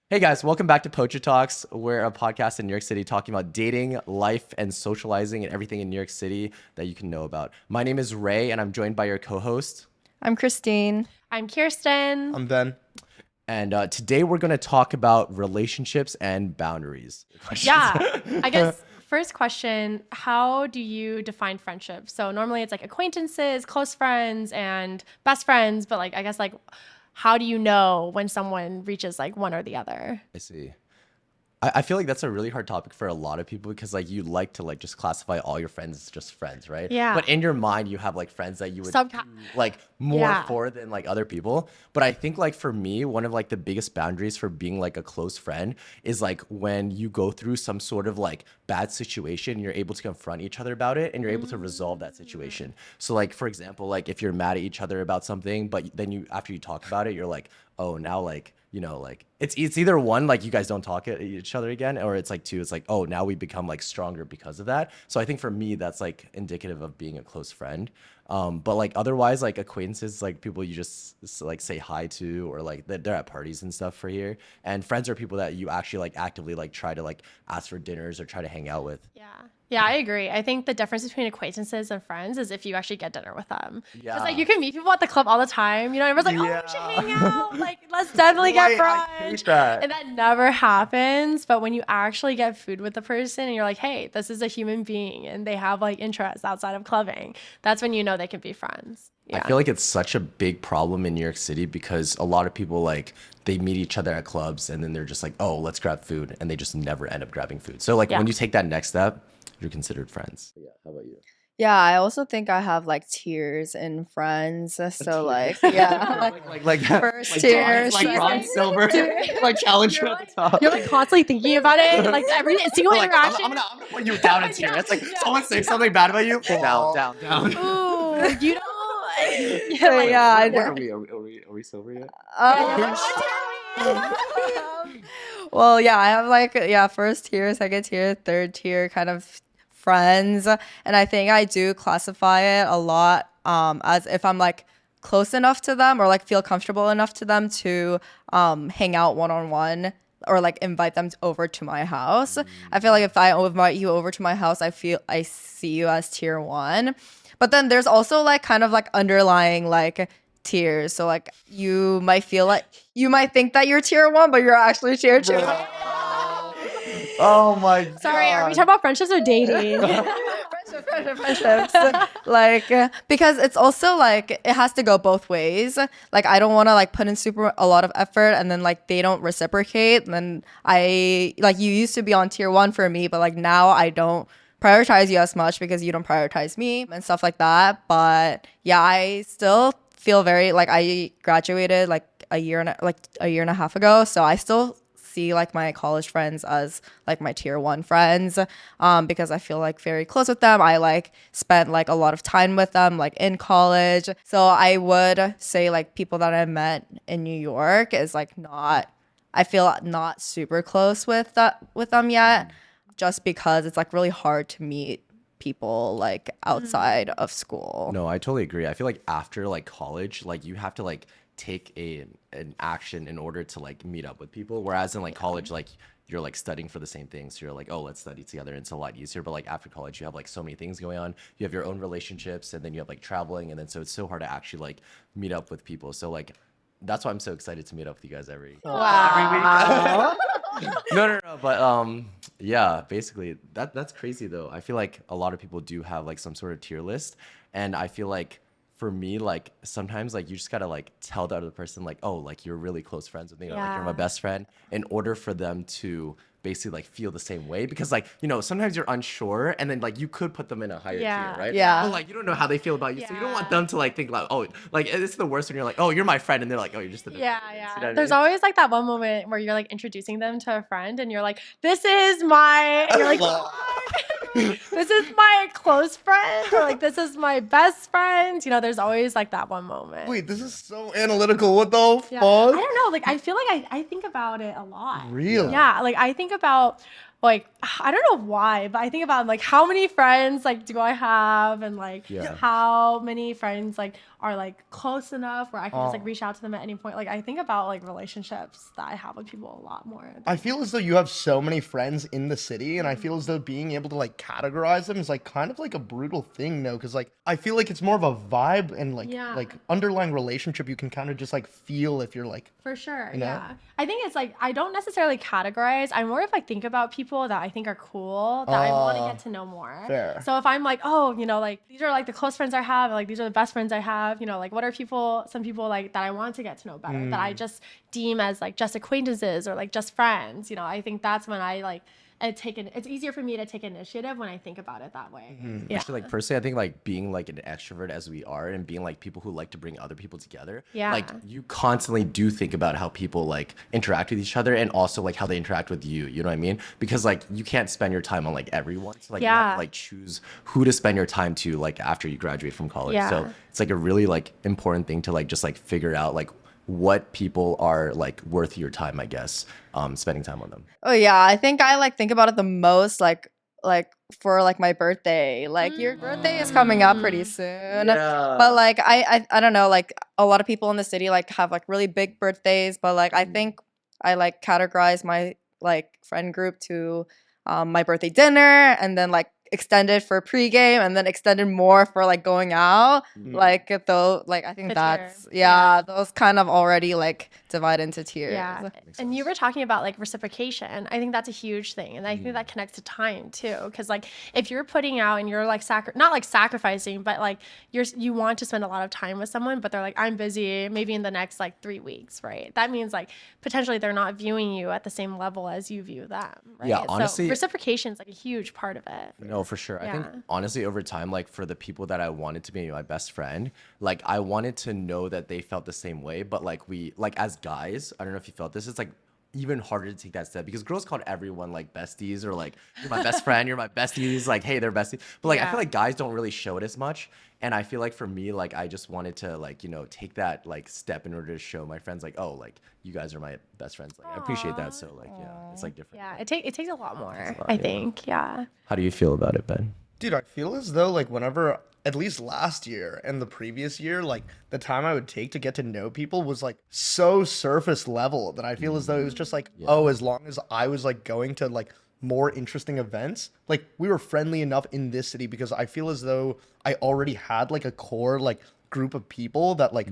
Hey guys, welcome back to Pocha Talks. We're a podcast in New York City talking about dating, life, and socializing and everything in New York City that you can know about. My name is Ray, and I'm joined by your co-host. I'm Christine. I'm Kirsten. I'm Ben. And today we're going to talk about relationships and boundaries. Yeah, I guess first question, how do you define friendship? So normally it's like acquaintances, close friends, and best friends, but I guess how do you know when someone reaches one or the other? I see. I feel like that's a really hard topic for a lot of people because you like to just classify all your friends as just friends, right? Yeah. But in your mind you have friends that you would more Yeah. for than other people. But I think for me, one of the biggest boundaries for being a close friend is when you go through some sort of bad situation, you're able to confront each other about it and you're able to resolve that situation. So for example, if you're mad at each other about something, but then after you talk about it, you're oh, now it's either one, you guys don't talk at each other again, or it's two, it's oh, now we become stronger because of that. So I think for me that's indicative of being a close friend. But otherwise, acquaintances, people you just say hi to, or they're at parties and stuff for here. And friends are people that you actually actively try to ask for dinners or try to hang out with. Yeah, I agree. I think the difference between acquaintances and friends is if you actually get dinner with them. Yeah. Because you can meet people at the club all the time. Everyone's oh, we should hang out. Let's definitely get I hate brunch. that. And that never happens. But when you actually get food with the person and you're hey, this is a human being and they have interests outside of clubbing, that's when you know they can be friends. Yeah. I feel it's such a big problem in New York City because a lot of people they meet each other at clubs and then they're just oh, let's grab food, and they just never end up grabbing food. So when you take that next step, you're considered friends. Yeah, how about you? Yeah, I also think I have tiers in friends. So yeah, first tier, bronze, silver, challenger at the top. You're constantly thinking about it. Every single interaction. I'm gonna put you down a tier. It's someone say something bad about you, down. Ooh, you don't. Yeah, Are we sober yet? Well, yeah, I have first tier, second tier, third tier kind of friends, and I think I do classify it a lot as if I'm close enough to them or feel comfortable enough to them to hang out one-on-one or invite them over to my house. I feel if I invite you over to my house, I see you as tier 1. But then there's also kind of underlying tiers. So you might think that you're tier 1, but you're actually tier 2. Oh my God. Sorry, are we talking about friendships or dating? Friendships. Because it's also it has to go both ways. I don't want to put in a lot of effort and then they don't reciprocate. And then you used to be on tier 1 for me, but now I don't prioritize you as much because you don't prioritize me and stuff like that. But yeah, I still feel very I graduated a year and a half ago, so I still see my college friends as my tier 1 friends because I feel very close with them. I spent a lot of time with them in college. So I would say people that I met in New York is not, I feel not super close with them yet, just because it's really hard to meet people outside of school. No, I totally agree. I feel after college, you have to take an action in order to meet up with people, whereas in college you're studying for the same thing, so you're oh, let's study together, and it's a lot easier. But after college you have so many things going on. You have your own relationships, and then you have traveling, and then so it's so hard to actually meet up with people. So that's why I'm so excited to meet up with you guys every week. No, but yeah, basically that's crazy though. I feel a lot of people do have some sort of tier list, and I feel for me, sometimes you just gotta tell the other person oh, you're really close friends with me, or you're my best friend, in order for them to basically feel the same way, because sometimes you're unsure, and then you could put them in a higher tier, right? Yeah. But you don't know how they feel about you, so you don't want them to think oh, it's the worst when you're oh, you're my friend, and they're oh, you're just a Yeah. You know what I There's mean? always that one moment where you're introducing them to a friend and you're this is my, and you're this is my close friend, or this is my best friend. There's always that one moment. Wait, this is so analytical. What the Yeah. fuck? I don't know. I feel I think about it a lot. Really? Yeah. I think about like I don't know why, but I think about like how many friends like do I have, and like Yeah. how many friends like are like close enough where I can just like reach out to them at any point. Like I think about like relationships that I have with people a lot more. I feel as though you have so many friends in the city, and I feel as though being able to like categorize them is like kind of like a brutal thing, though, because like I feel like it's more of a vibe and like Yeah. like underlying relationship you can kind of just like feel if you're like For sure, know? yeah. I think it's like I don't necessarily categorize. I more of like think about people that I think are cool that I want to get to know more. fair. So if I'm like, oh, you know, like these are like the close friends I have, like these are the best friends I have, you know, like what are some people like that I want to get to know better that I just deem as like just acquaintances or like just friends. You know, I think that's when I like it's easier for me to take initiative when I think about it that way. Yeah. Actually, like personally, I think like being like an extrovert as we are, and being like people who like to bring other people together. Yeah. Like you constantly do think about how people like interact with each other, and also like how they interact with you. You know what I mean? Because like you can't spend your time on like everyone. So like you have Yeah. to like choose who to spend your time to like after you graduate from college. Yeah. So it's like a really like important thing to like just like figure out like what people are like worth your time, I guess, spending time on them. Oh yeah, I think I like think about it the most like for like my birthday. Like your birthday is coming up pretty soon. But like I don't know, like a lot of people in the city like have like really big birthdays, but like I think I like categorize my like friend group to my birthday dinner, and then like extended for pregame, and then extended more for like going out. Like though, like I think The that's tier. yeah, those kind of already like divide into tiers. Yeah. And you were talking about like reciprocation. I think that's a huge thing. And I think that connects to time too. Cause like if you're putting out and you're like not like sacrificing, but like you want to spend a lot of time with someone, but they're like, I'm busy maybe in the next like 3 weeks, right? That means like potentially they're not viewing you at the same level as you view them. Right? Yeah, honestly- So reciprocation is like a huge part of it. No, for sure. I think Yeah. honestly over time, like for the people that I wanted to be my best friend, like I wanted to know that they felt the same way. But like as guys, I don't know if you felt this, it's like even harder to take that step because girls called everyone like besties or like you're my best friend, you're my besties, like hey, they're besties. But like I Yeah. feel like guys don't really show it as much. And I feel like for me, like I just wanted to like, you know, take that like step in order to show my friends like, oh, like you guys are my best friends. Like I appreciate that. So like yeah, it's like different. Yeah. It takes a lot more, lot, I yeah. think. Yeah. How do you feel about it, Ben? Dude, I feel as though like whenever at least last year and the previous year, like the time I would take to get to know people was like so surface level that I feel as though it was just like, oh, as long as I was like going to like more interesting events, like we were friendly enough in this city because I feel as though I already had like a core like group of people that like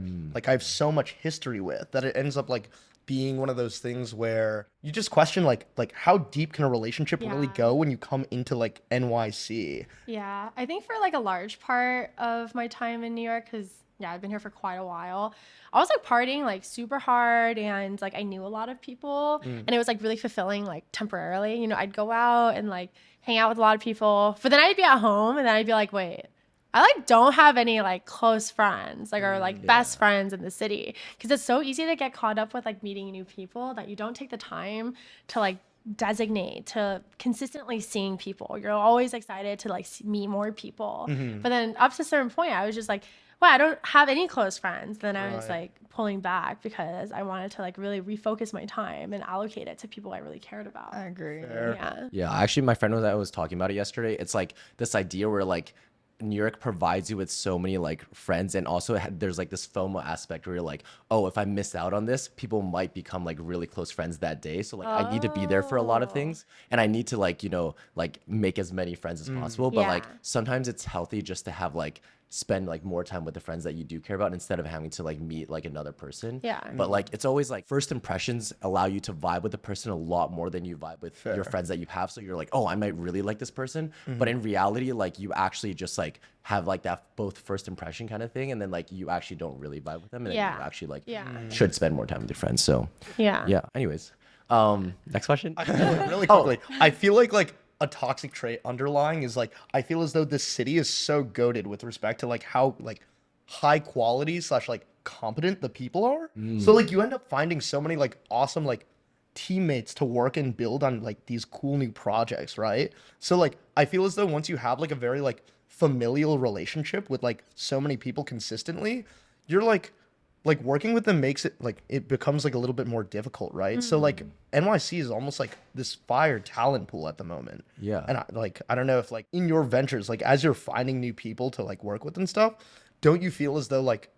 I have so much history with that it ends up like being one of those things where you just question like how deep can a relationship really Yeah. go when you come into like NYC? Yeah, I think for like a large part of my time in New York, because yeah, I've been here for quite a while. I was like partying like super hard, and like I knew a lot of people, and it was like really fulfilling like temporarily. You know, I'd go out and like hang out with a lot of people, but then I'd be at home, and then I'd be like, wait, I like don't have any like close friends like or like best friends in the city, because it's so easy to get caught up with like meeting new people that you don't take the time to like designate to consistently seeing people. You're always excited to like meet more people, but then up to a certain point I was just like, well, I don't have any close friends. Then I was like pulling back because I wanted to like really refocus my time and allocate it to people I really cared about. I agree. Yeah. Yeah, actually, my friend was talking about it yesterday. It's like this idea where like New York provides you with so many like friends, and also there's like this FOMO aspect where you're like, oh, if I miss out on this, people might become like really close friends that day. So like I need to be there for a lot of things, and I need to like, you know, like make as many friends as possible. But like Yeah. sometimes it's healthy just to have like spend like more time with the friends that you do care about instead of having to like meet like another person. Yeah. But like it's always like first impressions allow you to vibe with the person a lot more than you vibe with your friends that you have. So you're like, oh, I might really like this person. But in reality, like you actually just like have like that both first impression kind of thing, and then like you actually don't really vibe with them, and then Yeah. you actually like Yeah. should spend more time with your friends. So Yeah. yeah. Anyways, next question. I feel like, really quickly, I feel like a toxic trait underlying is like I feel as though this city is so goated with respect to like how like high quality / like competent the people are. So like you end up finding so many like awesome like teammates to work and build on like these cool new projects, right? So like I feel as though once you have like a very like familial relationship with like so many people consistently, you're like like working with them makes it like it becomes like a little bit more difficult, right? So like NYC is almost like this fire talent pool at the moment. Yeah. And I don't know if like in your ventures, like as you're finding new people to like work with and stuff, don't you feel as though like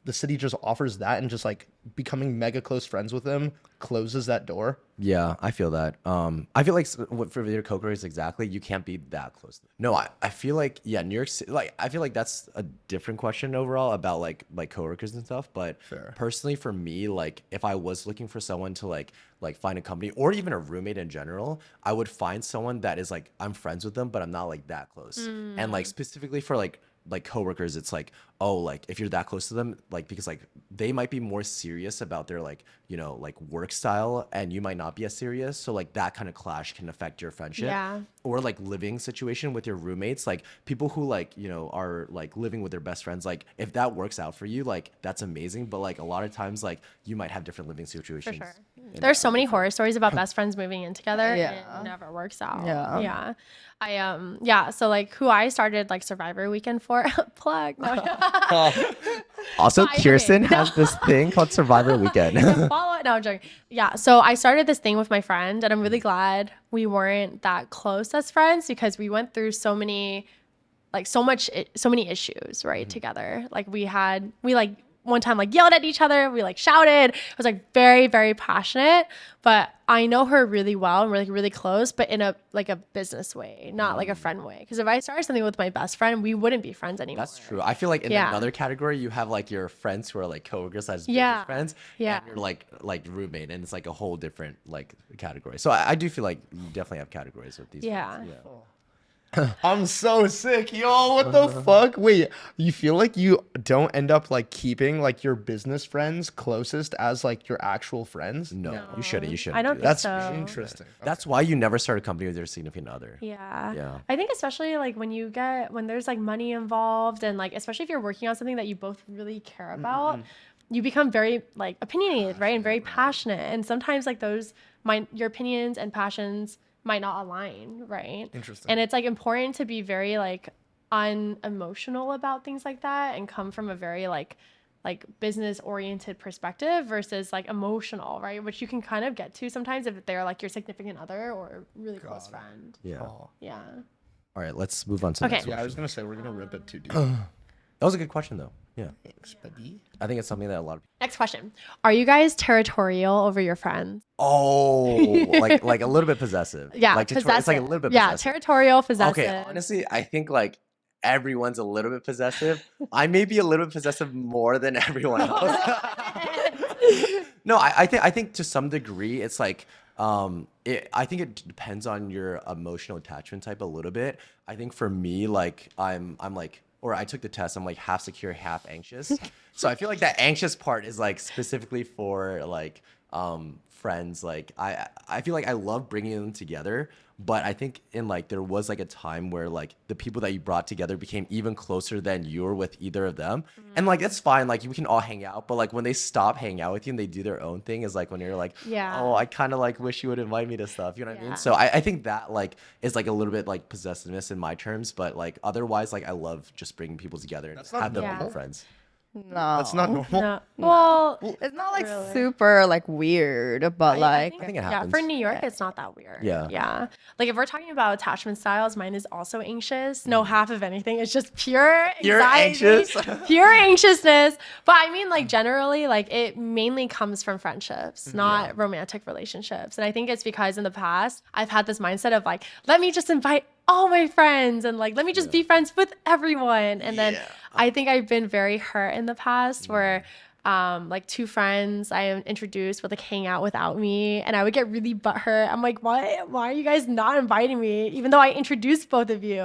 the city just offers that and just like becoming mega close friends with them closes that door? Yeah, I feel that. I feel like what for your coworkers exactly, you can't be that close. No, I feel like yeah, New York City. Like I feel like that's a different question overall about like coworkers and stuff. But Fair. personally, for me, like if I was looking for someone to like find a company or even a roommate in general, I would find someone that is like I'm friends with them, but I'm not like that close. And like specifically for like coworkers, it's like, oh, like if you're that close to them, like because like they might be more serious about their like, you know, like work style and you might not be as serious. So like that kind of clash can affect your friendship. Yeah. Or like living situation with your roommates, like people who like, you know, are like living with their best friends, like if that works out for you, like that's amazing. But like a lot of times like you might have different living situations. Sure. and There's so many horror stories about best friends moving in together. Yeah. And it never works out. Yeah. Yeah. Yeah. So like who I started like Survivor weekend for plug. No. Also, I- Kirsten okay. has this thing called Survivor Weekend. Follow it. No, I'm joking. Yeah. So I started this thing with my friend, and I'm really glad we weren't that close as friends because we went through so many, like so many issues, right? Together. Like we like one time like yelled at each other. We like shouted. It was like very, very passionate. But I know her really well and we're like really close, but in a like a business way, not like a friend way. Because if I started something with my best friend, we wouldn't be friends anymore. That's true. I feel like in Yeah. another category, you have like your friends who are like coworkers as Yeah. business friends, Yeah. and you're like roommate, and it's like a whole different like category. So I do feel like you definitely have categories with these. Yeah. friends. I'm so sick, yo. What the fuck? Wait, you feel like you don't end up like keeping like your business friends closest as like your actual friends? No, you shouldn't. You shouldn't. I don't do think that. so. Interesting. That's why you never start a company with your significant other. Yeah. Yeah. I think especially like when there's like money involved and like especially if you're working on something that you both really care about, you become very like opinionated, right? And very passionate. And sometimes like your opinions and passions might not align, right? Interesting. And it's like important to be very like unemotional about things like that and come from a very like business oriented perspective versus like emotional, right? Which you can kind of get to sometimes if they're like your significant other or a really close friend. Yeah. Oh. Yeah. All right, let's move on to the Okay. next Yeah, I one. was gonna say we're gonna rip it too deep. That was a good question though. Yeah. Thanks, buddy. I think it's something that a lot of people. Next question. Are you guys territorial over your friends? Oh, like a little bit possessive. Yeah, like possessive. it's like a little bit Yeah, possessive. territorial, possessive. Okay, honestly, I think like everyone's a little bit possessive. I may be a little bit possessive more than everyone else. No, I think to some degree it's like I think it depends on your emotional attachment type a little bit. I think for me, like I'm like, or I took the test, I'm like half secure, half anxious. So I feel like that anxious part is like specifically for like friends. Like I feel like I love bringing them together, but I think in like there was like a time where like the people that you brought together became even closer than you were with either of them. And like that's fine, like we can all hang out, but like when they stop hanging out with you and they do their own thing is like when you're like, Yeah. oh, I kind of like wish you would invite me to stuff, you know what I Yeah. mean? So I think that like is like a little bit like possessiveness in my terms, but like otherwise like I love just bringing people together and That's not have them normal. be friends. No, That's not normal. No. Well, It's not like really. super like weird, but like I think it yeah, happens. for New York, it's not that weird. Yeah. Yeah. Like if we're talking about attachment styles, mine is also anxious. No half of anything. It's just pure You're anxiety, anxious. pure anxiousness. But I mean, like generally, like it mainly comes from friendships, not romantic relationships. And I think it's because in the past, I've had this mindset of like, let me just invite all my friends and like, let me just be friends with everyone. And then I think I've been very hurt in the past where like two friends I introduced would like hang out without me and I would get really butthurt. I'm like, why are you guys not inviting me? Even though I introduced both of you.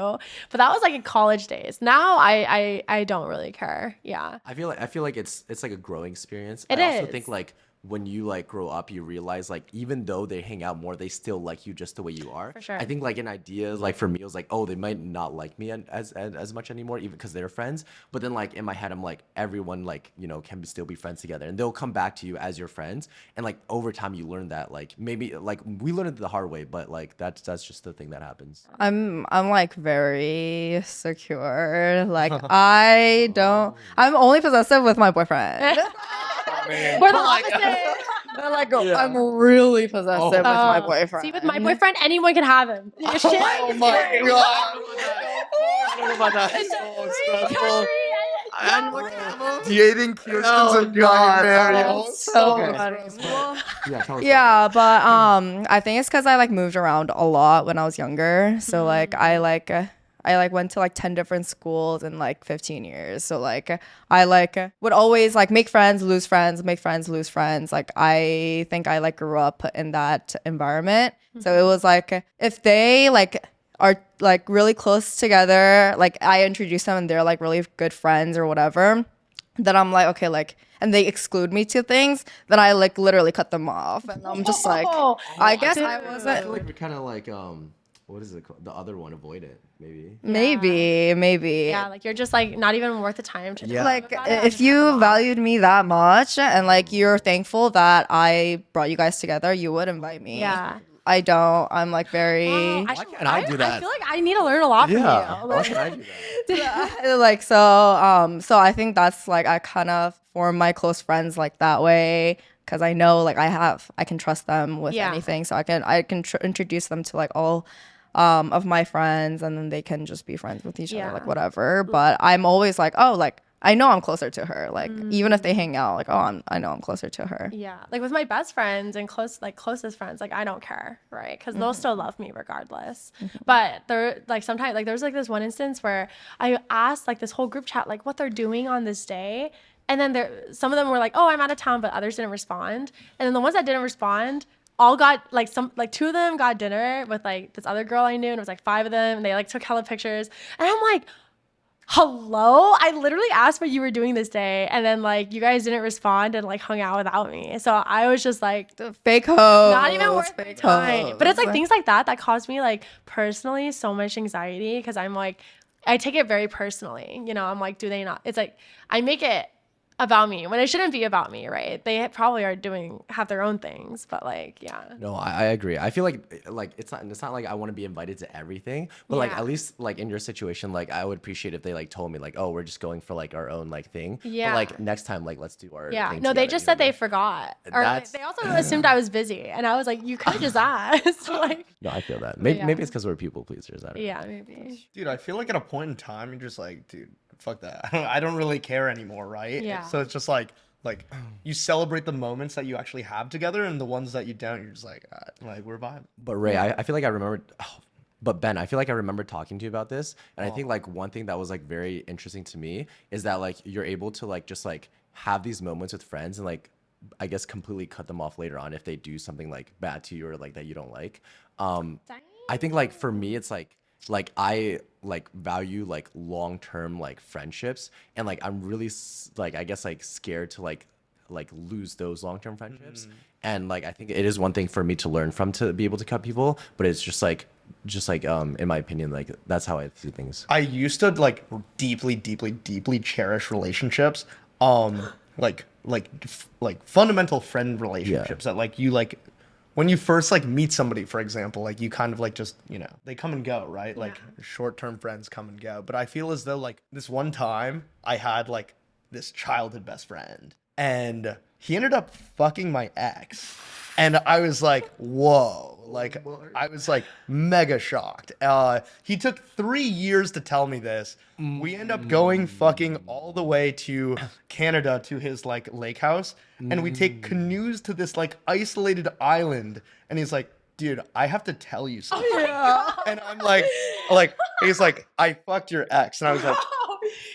But that was like in college days. Now I don't really care. Yeah. I feel like it's like a growing experience. It I also is. think like when you like grow up, you realize like even though they hang out more, they still like you just the way you are. For sure. I think like an idea like for me it was like, oh, they might not like me as much anymore, even because they're friends. But then like in my head, I'm like everyone like can still be friends together, and they'll come back to you as your friends. And like over time, you learn that like maybe like we learned it the hard way, but like that's just the thing that happens. I'm like very secure. Like I don't. I'm only possessive with my boyfriend. We're the opposite. They're like, I'm really possessive with my boyfriend. See, with my boyfriend, anyone can have him. Shit. Oh my god. I don't know about that. It's so stressful. Dating Kirsten's a nightmare, yo. so Okay. funny. Yeah, tell us Yeah, but I think it's because I like moved around a lot when I was younger. So like I like went to like 10 different schools in like 15 years. So like I like would always like make friends, lose friends, make friends, lose friends. Like I think I like grew up in that environment. So it was like if they like are like really close together, like I introduce them and they're like really good friends or whatever, then I'm like, okay, like, and they exclude me to things, then I like literally cut them off. And I'm just like, I guess I I wasn't. feel like we're kind of like what is it called? The other one, avoid it, maybe. Maybe. Yeah, like you're just like not even worth the time to Yeah. Like about it. if you valued me that much and like you're thankful that I brought you guys together, you would invite me. Yeah. I don't. I'm like very Why can't I do that? I feel like I need to learn a lot from Yeah. you. Why Like, should I do that? like so I think that's like I kind of form my close friends like that way because I know like I can trust them with Yeah. anything, so I can introduce them to like all of my friends, and then they can just be friends with each Yeah. other, like whatever. But I'm always like, oh, like I know I'm closer to her. Like even if they hang out, like I know I'm closer to her. yeah, like with my best friends and closest friends, like I don't care, right? Because they'll still love me regardless. But there, like sometimes, like there's like this one instance where I asked like this whole group chat like what they're doing on this day, and then some of them were like, oh, I'm out of town, but others didn't respond. And then the ones that didn't respond all got like two of them got dinner with like this other girl I knew, and it was like 5 of them, and they like took hella pictures, and I'm like, hello, I literally asked what you were doing this day, and then like you guys didn't respond and like hung out without me. So I was just like, Fake hoes. not even worth my fake time. But it's like hoes. things like that cause me like personally so much anxiety, because I'm like, I take it very personally. You know, I'm like, do they not? It's like I make it about me when it shouldn't be about me, right? They probably have their own things, but like, yeah. No, I agree. I feel like it's not like I want to be invited to everything, but like Yeah. at least like in your situation, like I would appreciate if they like told me like, oh, we're just going for like our own like thing. Yeah. But like next time, like let's do our Yeah, thing no, they together, just you know said they what forgot, or like, That's- they also assumed I was busy, and I was like, you could have just asked. Like, I mean? No, I feel that. Maybe yeah. maybe it's because we're people pleasers. I don't know. yeah, maybe. Dude, I feel like at a point in time, you're just like, dude, fuck that. I don't really care anymore, right? Yeah. So it's just like you celebrate the moments that you actually have together, and the ones that you don't, you're just like we're vibing. But Ray, I feel like I remember. But Ben, I feel like I remember talking to you about this, and I think like one thing that was like very interesting to me is that like you're able to like just like have these moments with friends and like I guess completely cut them off later on if they do something like bad to you or like that you don't like. I think like for me it's like I like value like long-term like friendships, and like I'm really like I guess like scared to like lose those long-term friendships. And like I think it is one thing for me to learn from to be able to cut people, but it's just like in my opinion, like that's how I see things. I used to like deeply cherish relationships, like fundamental friend relationships that like you like when you first like meet somebody, for example, like you kind of like just, you know, they come and go, right? Like short-term friends come and go. But I feel as though like this one time I had like this childhood best friend, and he ended up fucking my ex. And I was like, whoa. Like I was like mega shocked. He took 3 years to tell me this. We end up going fucking all the way to Canada to his like lake house, and we take canoes to this like isolated island. And he's like, dude, I have to tell you something. And I'm like, he's like, I fucked your ex. And I was like,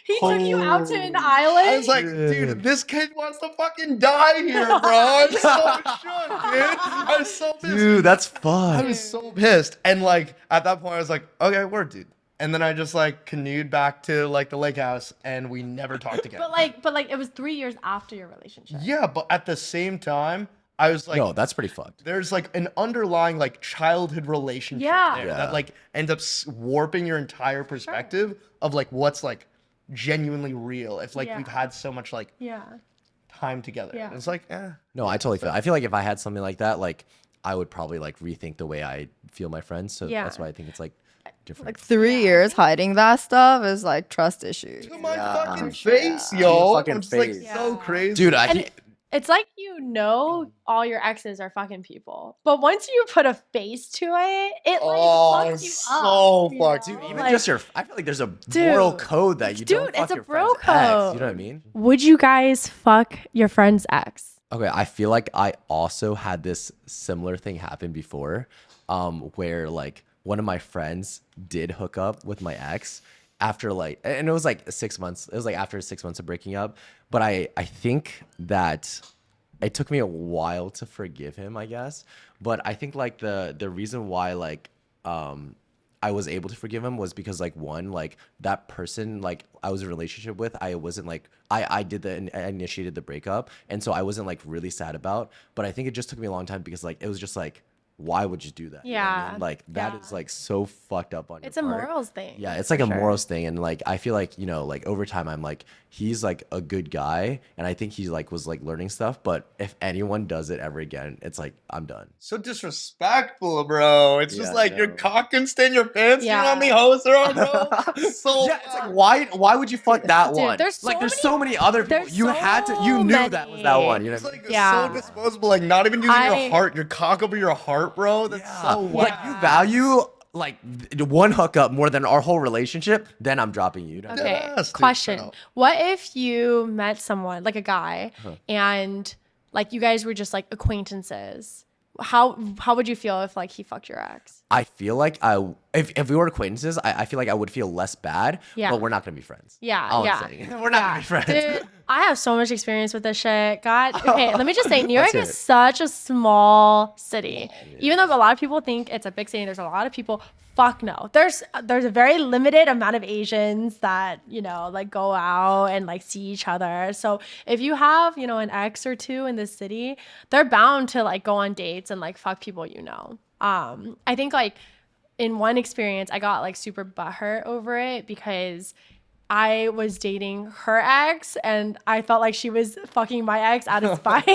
He took you out to an island. I was like, dude, this kid wants to fucking die here, bro. I'm so shook, dude. I was so pissed. Dude, that's I fun. was so pissed. And like at that point I was like, okay, word, dude. And then I just like canoed back to like the lake house, and we never talked again. but like it was 3 years after your relationship. Yeah, but at the same time, I was like, No, that's pretty fucked. there's like an underlying like childhood relationship Yeah. there Yeah. that like ends up warping your entire perspective of like what's like genuinely real if like Yeah. we've had so much like Yeah. time together. Yeah. It's like, No, I totally feel. I feel like if I had something like that, like I would probably like rethink the way I feel my friends. So Yeah. that's why I think it's like different. Like 3 years hiding that stuff is like trust issues. to my fucking sure. face, To yo. your fucking I'm just like face. so Yeah. crazy. Dude, And It's like you know all your exes are fucking people, but once you put a face to it, it like fucks you so up. you fucked. know? Dude, even Like, just your, I feel like there's a moral Dude. code that you don't fuck It's a your bro friend's ex. You know what I code. mean? Would you guys fuck your friend's ex? Okay, I feel like I also had this similar thing happen before, where like one of my friends did hook up with my ex after like, and it was like 6 months. It was like after 6 months of breaking up. But I think that it took me a while to forgive him, I guess. But I think like the reason why like I was able to forgive him was because like one, like that person like I was in a relationship with, I wasn't like I did I initiated the breakup, and so I wasn't like really sad about. But I think it just took me a long time because like it was just like, why would you do that? You know what I Yeah, mean? Like that yeah. is like so fucked up on It's your a part. morals thing. Yeah, it's like for a sure. morals thing, and like I feel like, you know, like over time I'm like he's like a good guy, and I think he like was like learning stuff. But if anyone does it ever again, it's like I'm done. So disrespectful, bro. It's Yeah, just like I you're know. cocking, staying your pants. You know how many Yeah. hoes there are, bro? So Yeah, it's like why would you fuck that Dude, one? there's like so there's many- so many other people. there's You so had to, you knew that was that one. You know it's what I mean? like Yeah. so disposable. Like not even using I- your heart, your cock over your heart, bro. That's Yeah. so Like wild. you value like one hookup more than our whole relationship, then I'm dropping you. Okay. Yes, dude, Question. straight up. What if you met someone, like a guy, and like you guys were just like acquaintances? How would you feel if like he fucked your ex? I feel like if we were acquaintances, I feel like I would feel less bad. Yeah. But we're not gonna be friends. Yeah, All yeah. I'm saying. We're not gonna be friends. Dude, I have so much experience with this shit. God, okay, let me just say, New York Let's hear is it. such a small city. Even though a lot of people think it's a big city, there's a lot of people. Fuck no. There's a very limited amount of Asians that, you know, like go out and like see each other. So if you have, you know, an ex or two in this city, they're bound to like go on dates and like fuck people you know. I think like in one experience, I got like super butthurt over it because I was dating her ex and I felt like she was fucking my ex out of spite.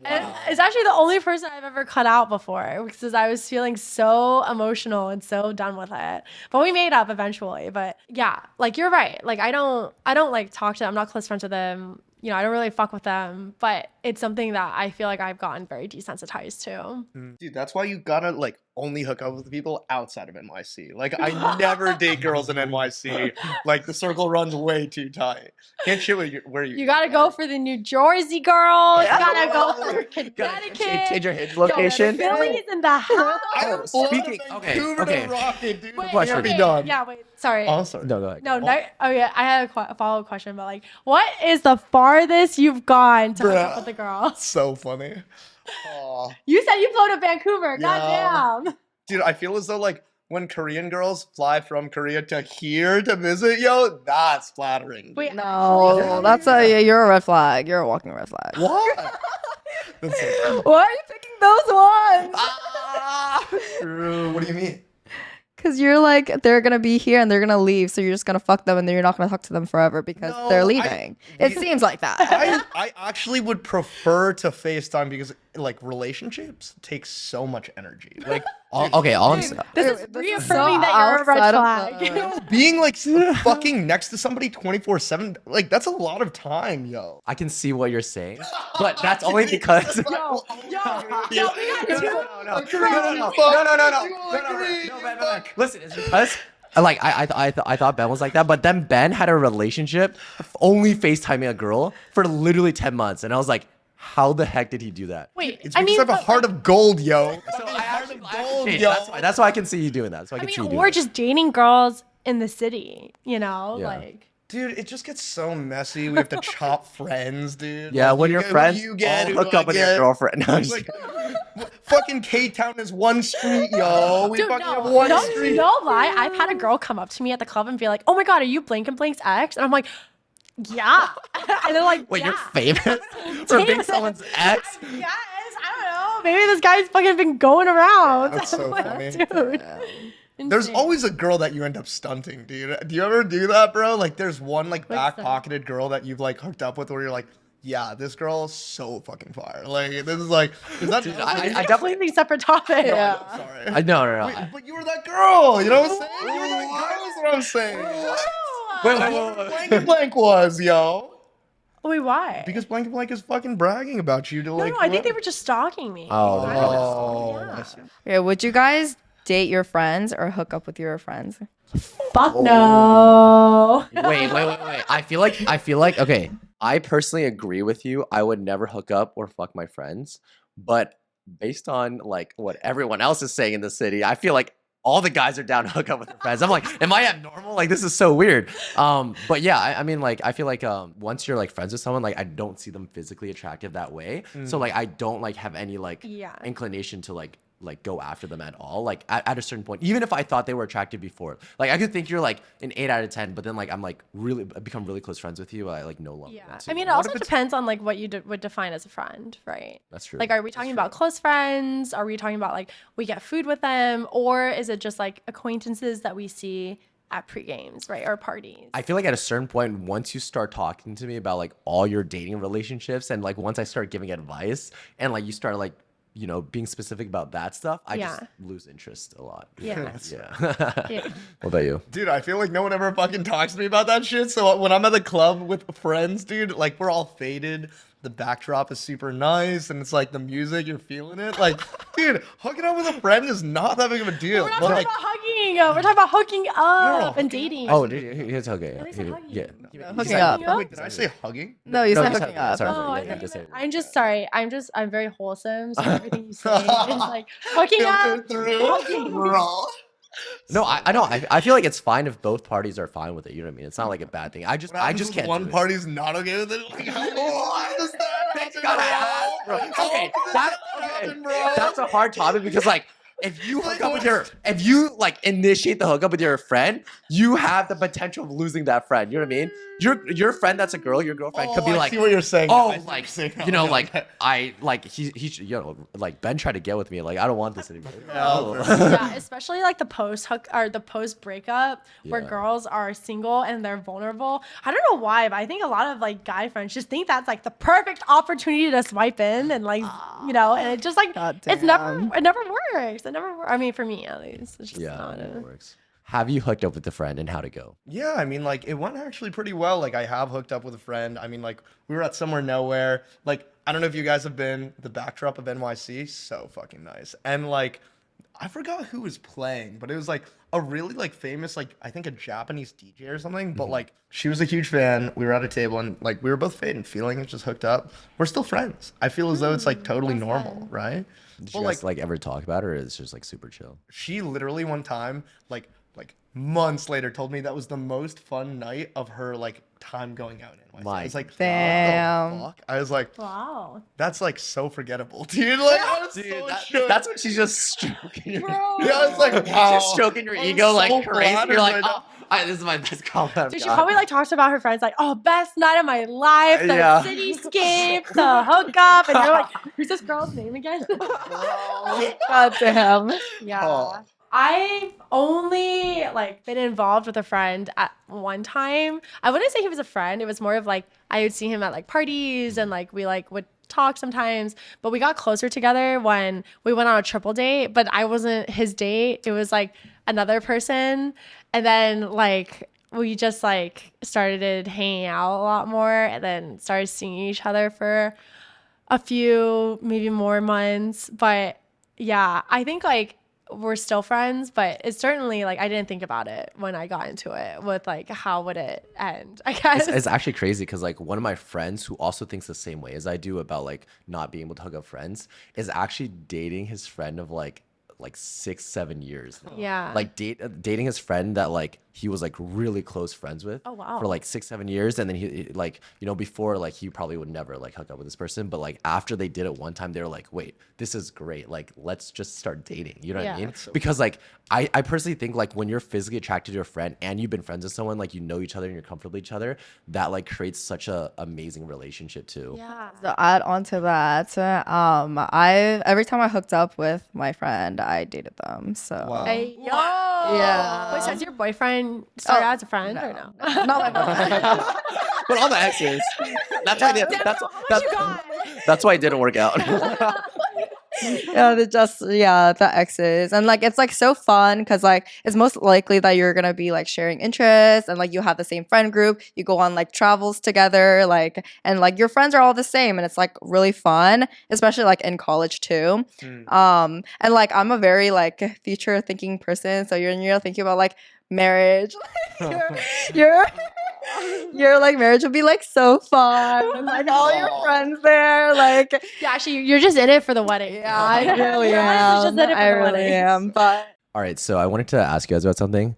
And it's actually the only person I've ever cut out before because I was feeling so emotional and so done with it. But we made up eventually. But yeah, like you're right. Like I don't like talk to them. I'm not close friends with them. You know, I don't really fuck with them, but it's something that I feel like I've gotten very desensitized to. Dude, that's why you gotta like only hook up with people outside of NYC. Like I never date girls in NYC. Like the circle runs way too tight. Can't shit with where you. You gotta go for the New Jersey girl. You gotta go for Connecticut. Change your hinge Yo, location. Philly's in the house. I Oh, speaking. speaking- okay, Vancouver okay. to Rocket, dude. Wait, question. Can't be okay, done. Yeah, wait. Sorry. Oh, sorry. No, go ahead. No, oh yeah, I had a follow-up question, but like, what is the farthest you've gone to hook up Bruh. with a girl? So funny. Aw. You said you flew to Vancouver. Yeah. Goddamn. Dude, I feel as though like when Korean girls fly from Korea to here to visit, yo, that's flattering. Wait, No, that's you're a red flag. You're a walking red flag. What? That's so Why are you picking those ones? true. What do you mean? Because you're like, they're gonna be here and they're gonna leave, so you're just gonna fuck them and then you're not gonna talk to them forever because No, they're leaving. It seems like that. I actually would prefer to FaceTime because like relationships take so much energy. Like Okay, all I'm saying. This is This reaffirming so that you're a red outside of flag. being like fucking next to somebody 24/7, like that's a lot of time, yo. I can see what you're saying, but that's only because. Yo, we got two. Listen, it's because like I thought Ben was like that, but then Ben had a relationship only FaceTiming a girl for literally 10 months, and I was like, how the heck did he do that? Wait, It's I because mean, I have a but, heart like, of gold, yo. So I actually gold, changed. yo. That's why I can see you doing that. That's why I I can see you mean, doing or that. just dating girls in the city. You know, Yeah. like. Dude, it just gets so messy. We have to chop friends, dude. Yeah, Like, when you you're get- friends, you get, all who hook I up with your get. girlfriend. No, I'm just Like, kidding. fucking K-Town is one street, yo. We Dude, fucking no, have one no, street. no lie. I've had a girl come up to me at the club and be like, "Oh my god, are you Blank and Blank's ex?" And I'm like, "Yeah." And they're like, Wait, yeah. you're famous for being Famous. someone's ex? Yes, I don't know. Maybe this guy's fucking been going around. That's so I'm like, funny. dude. There's Insane. always a girl that you end up stunting, dude. Do you ever do that, bro? Like, there's one like What's that? back-pocketed girl that you've like hooked up with, where you're like, yeah, this girl is so fucking fire. Like, this is like, is that? I definitely. completely separate topic. Yeah. Sorry. No. Wait, but you were that girl. You know what I'm saying? You were that girl. Is what I'm saying. Wait. Blank and blank was, yo. Wait, why? Because blank blank is fucking bragging about you to no, like. I think what- they were just stalking me. Oh, Oh, I see. Okay, would you guys date your friends or hook up with your friends? Fuck no. Wait. I feel like okay. I personally agree with you. I would never hook up or fuck my friends, but based on like what everyone else is saying in the city, I feel like all the guys are down to hook up with their friends. I'm like, am I abnormal? Like this is so weird. But yeah, I mean, like I feel like once you're like friends with someone, like I don't see them physically attractive that way. So like I don't like have any like Yeah. inclination to like go after them at all. Like at a certain point, even if I thought they were attractive before, like I could think you're like an 8 out of 10, but then like I'm like really become really close friends with you. I like no longer. Yeah. want to. I mean, it also depends on like what you would define as a friend, right? That's true. Like, are we talking about close friends? Are we talking about like we get food with them? Or is it just like acquaintances that we see at pre-games, right? Or parties? I feel like at a certain point, once you start talking to me about like all your dating relationships, and like once I start giving advice, and like you start like being specific about that stuff, I just lose interest a lot. Yeah. Yeah. Yeah. What about you? Dude, I feel like no one ever fucking talks to me about that shit. So when I'm at the club with friends, dude, like we're all faded. The backdrop is super nice, and it's like the music, you're feeling it. Like, dude, hooking up with a friend is not that big of a deal. We're not But, talking like, about hugging. We're talking about hooking up and dating. Oh, here's okay. They said hugging. Yeah. Hooking up. wait, did I say hugging? No, you No, said you said- hooking up. sorry. Oh, I Yeah, thought you just meant- say- I'm just sorry. I'm very wholesome. So everything you say is like hooking up. Through, bro. No, I know. I feel like it's fine if both parties are fine with it. You know what I mean? It's not like a bad thing. I just can't. One do it. party's not okay with it. Like, why does that happen, Gotta ask, bro. Okay, happen, bro? that's a hard topic because like if you if you like initiate the hookup with your friend, you have the potential of losing that friend. You know what I mean? Your friend that's a girl, your girlfriend could be I like, see what you're saying. oh, I see what like you're saying. like I like he like Ben tried to get with me. Like I don't want this anymore. Yeah, especially like the post hook or the post breakup where Yeah. girls are single and they're vulnerable. I don't know why, but I think a lot of like guy friends just think that's like the perfect opportunity to swipe in and like and it just like God it never damn. works. It never works. I mean, for me at least, it's just Yeah, not it a- works. Have you hooked up with a friend and how'd it go? Yeah, I mean, like, it went actually pretty well. Like, I have hooked up with a friend. I mean, like, we were at somewhere nowhere. Like, I don't know if you guys have been, the backdrop of NYC, so fucking nice. And, like, I forgot who was playing, but it was, like, a really, like, famous, like, I think a Japanese DJ or something. But, like, she was a huge fan. We were at a table, and, like, we were both faded, feeling it, just hooked up. We're still friends. I feel as though it's, like, totally normal, right? Did Well, you guys like ever talk about it, or it's just like super chill? She literally one time, like months later, told me that was the most fun night of her like time going out in. My I was like, damn. what the fuck? I was like, Wow. that's like so forgettable, dude. Like, I was Dude, so that- shook. that's when she's just stroking your, Bro. Yeah, I was like, wow. just stroking your I'm ego like so crazy. flattered You're like, right now. this is my best compliment. I've Dude, she gotten. probably like talks about her friends like, oh, best night of my life, the Yeah. cityscape, the hookup, and you're like, who's this girl's name again? God damn. Yeah. Oh. I've only like been involved with a friend at one time. I wouldn't say he was a friend. It was more of like I would see him at like parties and like we like would talk sometimes, but we got closer together when we went on a triple date, but I wasn't his date. It was like another person. And then like we just like started hanging out a lot more and then started seeing each other for a few maybe more months. But yeah, I think like we're still friends, but it's certainly like I didn't think about it when I got into it with like how would it end, I guess. It's actually crazy because like one of my friends who also thinks the same way as I do about like not being able to hook up friends is actually dating his friend of like 6-7 years now. Yeah. Like dating his friend that like he was like really close friends with Oh, wow. for like 6-7 years, and then he like before like he probably would never like hook up with this person, but like after they did it one time they were like, wait, this is great, like let's just start dating, you know what I Yeah. mean? Because like I personally think like when you're physically attracted to a friend and you've been friends with someone, like you know each other and you're comfortable with each other, that like creates such a amazing relationship too. Yeah. So add on to that, I every time I hooked up with my friend, I dated them. So Wow. Hey, yo. Yeah. Wait, so has your boyfriend started Oh, as a friend or no? not my boyfriend. But all the exes, that's why Damn, how much you got? that's why it didn't work out. Yeah, the exes. And like it's like so fun because like it's most likely that you're gonna be like sharing interests and like you have the same friend group, you go on like travels together, like and like your friends are all the same and it's like really fun, especially like in college too. And like I'm a very like future thinking person, so you're thinking about like marriage. You're your like marriage would be like so fun. And, like all your friends there, like Yeah, actually, you're just in it for the wedding. yeah, I really Your life is am. just in it for I the really wedding. am. But All right, so I wanted to ask you guys about something.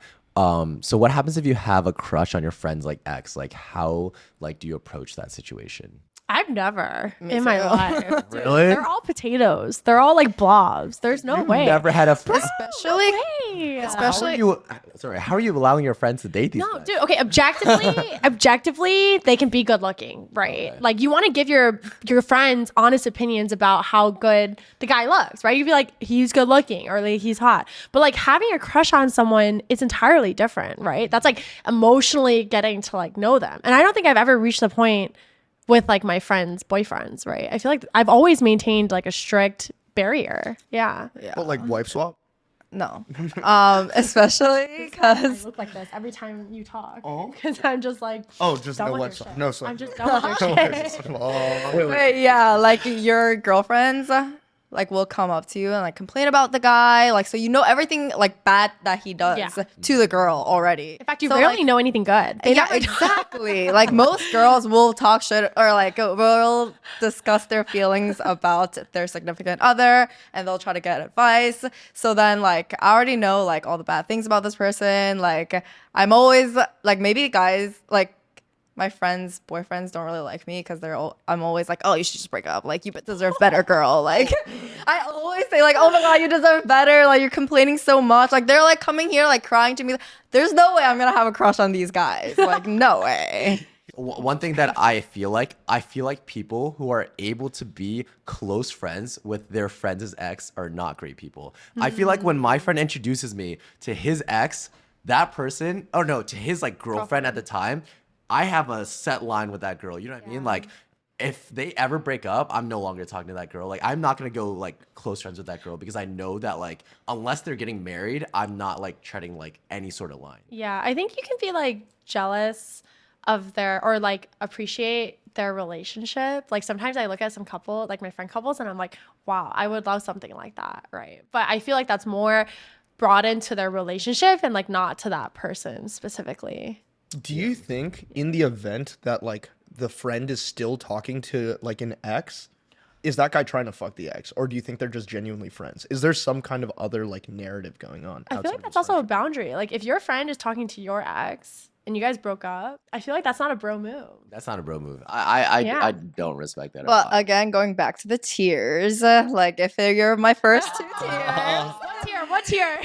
So what happens if you have a crush on your friend's like ex? Like how like do you approach that situation? I've never Me in my too. life. Dude, Really? They're all potatoes. They're all like blobs. There's no way. Never had a friend. especially Way. especially How are you allowing your friends to date these No, guys? dude. Okay, objectively, they can be good looking, right? Okay. Like you want to give your friends honest opinions about how good the guy looks, right? You'd be like, he's good looking or like he's hot. But like having a crush on someone is entirely different, right? That's like emotionally getting to like know them. And I don't think I've ever reached the point with like my friends' boyfriends, right? I feel like I've always maintained like a strict barrier. Yeah. But like wife swap. no. Especially I because look like this every time you talk. Oh. Because I'm just like, Oh, just done no with wife your swap. shit. No, sorry. I'm just done with your No wife shit. swap. Oh, wait, wait. wait, yeah, like your girlfriends like will come up to you and like complain about the guy, like so you know everything like bad that he does Yeah. to the girl already. In fact, you So, rarely like, know anything good. They yeah, never- exactly. Like most girls will talk shit or like will discuss their feelings about their significant other and they'll try to get advice. So then like I already know like all the bad things about this person. Like I'm always like maybe guys like my friends' boyfriends don't really like me because I'm always like, oh, you should just break up. Like you deserve better, girl. Like I always say like, oh my god, you deserve better. Like you're complaining so much. Like they're like coming here like crying to me. There's no way I'm gonna have a crush on these guys. Like no way. One thing that I feel like people who are able to be close friends with their friends' ex are not great people. I feel like when my friend introduces me to his ex, that person, or no, to his like girlfriend at the time, I have a set line with that girl. You know what I mean? Like if they ever break up, I'm no longer talking to that girl. Like I'm not gonna go like close friends with that girl because I know that like unless they're getting married, I'm not like treading like any sort of line. Yeah, I think you can be like jealous of their or like appreciate their relationship. Like sometimes I look at some couple, like my friend couples, and I'm like, wow, I would love something like that, right? But I feel like that's more brought into their relationship and like not to that person specifically. Do you think in the event that like the friend is still talking to like an ex, is that guy trying to fuck the ex, or do you think they're just genuinely friends? Is there some kind of other like narrative going on? I feel outside like of that's this also a friendship? boundary. Like if your friend is talking to your ex and you guys broke up, I feel like that's not a bro move. That's not a bro move. I Yeah. don't respect that. But at all. again, going back to the tiers, like if you're my first two tiers, What's here? What's here?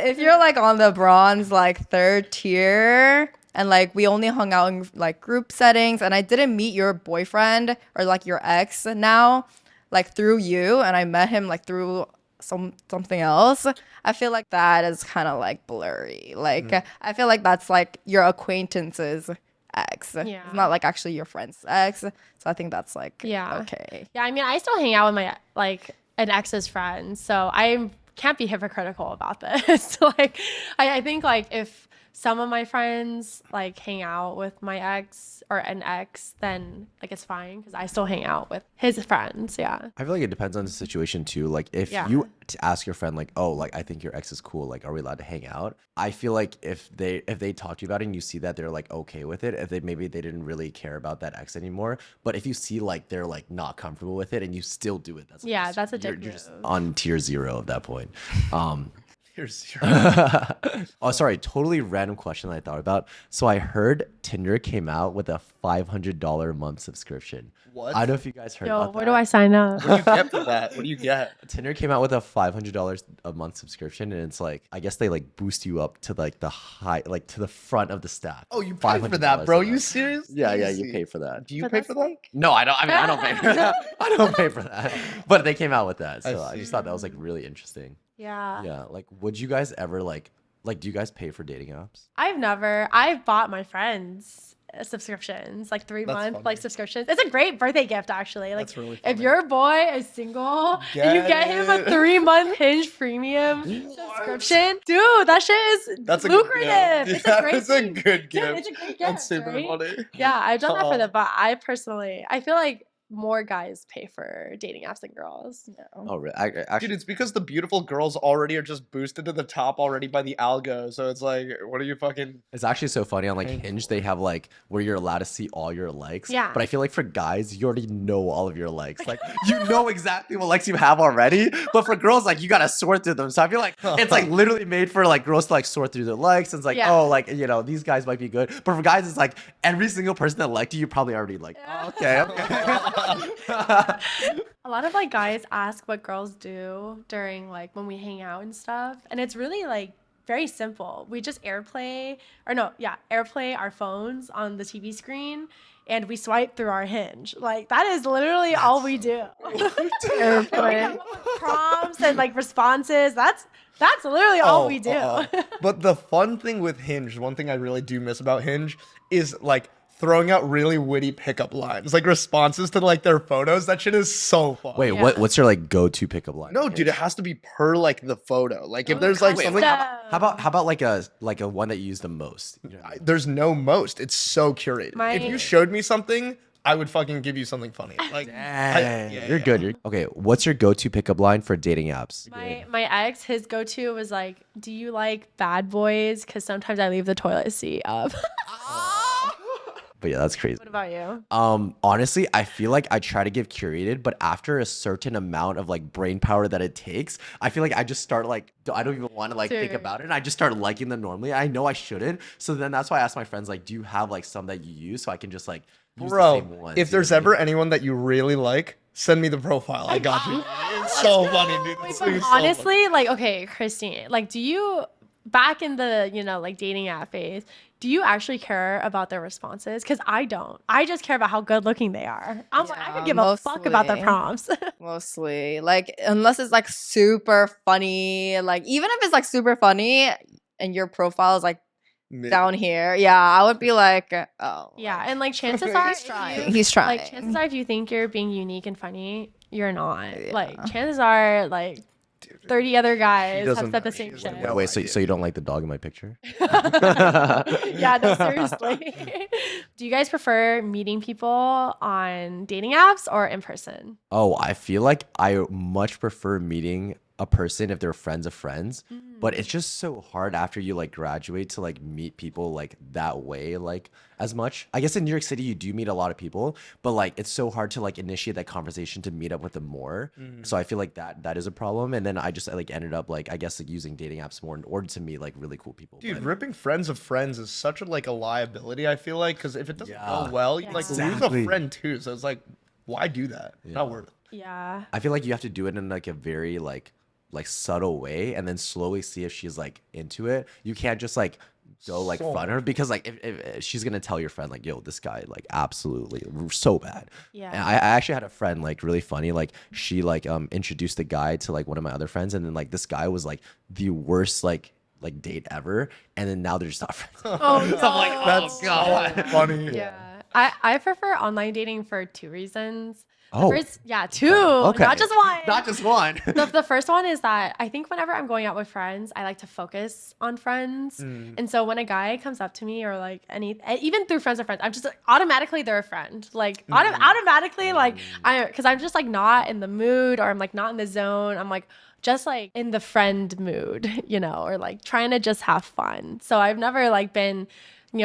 if you're like on the bronze like third tier and like we only hung out in like group settings and I didn't meet your boyfriend or like your ex now like through you and I met him like through something else, I feel like that is kind of like blurry. Like I feel like that's like your acquaintance's ex. Yeah. It's not like actually your friend's ex. So I think that's like Yeah. okay. Yeah, I mean, I still hang out with my like an ex's friends, so I can't be hypocritical about this. Like, I think like if some of my friends like hang out with my ex or an ex, then like it's fine because I still hang out with his friends. Yeah. I feel like it depends on the situation too. Like if Yeah. you ask your friend like, oh, like I think your ex is cool. Like, are we allowed to hang out? I feel like if they talk to you about it and you see that they're like okay with it, if maybe they didn't really care about that ex anymore. But if you see like they're like not comfortable with it and you still do it, that's like, Yeah, that's a you're dick just move. on tier 0 at that point. Here's your Oh, sorry. Totally random question that I thought about. So I heard Tinder came out with a $500 a month subscription. What? I don't know if you guys heard Yo, about where that. do I sign up? What do you get for that? What do you get? Tinder came out with a $500 a month subscription, and it's like I guess they like boost you up to like the high, like to the front of the stack. Oh, you paid for that, $500 bro? a You month. serious? Yeah, you Easy. pay for that. Do you But pay that's for that? like- No, I don't. I mean, I don't pay for that. I don't pay for that. But they came out with that, so I see. just thought that was like really interesting. Yeah. Yeah, like would you guys ever like do you guys pay for dating apps? I've bought my friends subscriptions, like 3 That's month funny. like subscriptions. It's a great birthday gift actually. Like That's really if funny. your boy is single and you Get get him a it. 3 month Hinge premium subscription, dude, that shit is That's a lucrative. good gift. It's a great That is a thing. good Dude, gift. it's a great gift. That's super right? funny. Yeah, I've done that for Oh. them, but I feel like more guys pay for dating apps than girls. Oh, really? Dude, Actually, it's because the beautiful girls already are just boosted to the top already by the algo. So it's like, what are you fucking? it's actually so funny on like Paying Hinge. for They have like where you're allowed to see all your likes. Yeah. But I feel like for guys, you already know all of your likes. Like you know exactly what likes you have already. But for girls, like you gotta sort through them. So I feel like it's like literally made for like girls to like sort through their likes. And it's like, Yeah. oh, like you know, these guys might be good. But for guys, it's like every single person that liked you, you probably already like. Oh, okay, okay. A lot of like guys ask what girls do during like when we hang out and stuff, and it's really like very simple. We just airplay our phones on the TV screen, and we swipe through our Hinge. Like that is literally all we do. Airplay. Prompts and like responses. That's literally all we do. But the fun thing with Hinge, one thing I really do miss about Hinge is like throwing out really witty pickup lines, like responses to like their photos. That shit is so fun. Wait, Yeah. what's your like go-to pickup line? No, dude, it has to be per like the photo. Like if Ooh, there's like custom. something, How about like a one that you use the most? You know what I mean? there's no most. It's so curated. If My- you showed me something, I would fucking give you something funny. Like, Dang, yeah, you're yeah. good. You're okay. What's your go-to pickup line for dating apps? My ex, his go-to was like, "Do you like bad boys? Because sometimes I leave the toilet seat up." But yeah, that's crazy. What about you? Honestly, I feel like I try to give curated, but after a certain amount of like brain power that it takes, I feel like I just start like I don't even want to like think Dude. about it, and I just start liking them normally. I know I shouldn't, so then that's why I ask my friends like, do you have like some that you use so I can just like use the same bro, ones, if you there's know what I ever mean? anyone that you really like, send me the profile. I got you. It's so funny, dude. Wait, It's but so funny. honestly, like, okay, Christine, like, do you back in the like dating app phase? Do you actually care about their responses? Because I don't. I just care about how good looking they are. I could Yeah, give a fuck about their mostly. prompts. Mostly. Like, unless it's like super funny, like, even if it's like super funny and your profile is like Mid- down here, yeah, I would be like, oh. Yeah, and like chances are, He's if trying. you- He's trying. Like chances are, if you think you're being unique and funny, you're not. Yeah. Like chances are, like 30 other guys have doesn't said the know. same She shit. doesn't know. Wait, so idea. so you don't like the dog in my picture? Yeah, no, seriously. Do you guys prefer meeting people on dating apps or in person? Oh, I feel like I much prefer meeting a person if they're friends of friends, but it's just so hard after you like graduate to like meet people like that way, like as much. I guess in New York City you do meet a lot of people, but like it's so hard to like initiate that conversation to meet up with them more. So I feel like that is a problem. And then I just like ended up like I guess like using dating apps more in order to meet like really cool people. Dude, But- ripping friends of friends is such a like a liability. I feel like because if it doesn't Yeah. go well, you Yeah. like lose Exactly. a friend too. So it's like, why do that? Not worth it. Yeah. I feel like you have to do it in like a very like subtle way and then slowly see if she's like into it. You can't just like go like So front her because like if she's gonna tell your friend like, yo, this guy like absolutely so bad. Yeah. And I actually had a friend like really funny, like she like introduced the guy to like one of my other friends, and then like this guy was like the worst like date ever, and then now they're just not friends. Oh, no. So I'm like, That's so funny. Yeah. I prefer online dating for two reasons. The Oh. first, yeah, two. Okay. Not just one. Not just one. The first one is that I think whenever I'm going out with friends, I like to focus on friends. And so when a guy comes up to me or like even through friends of friends, I'm just like, automatically they're a friend. Like automatically, like because I'm just like not in the mood or I'm like not in the zone. I'm like just like in the friend mood, or like trying to just have fun. So I've never like been,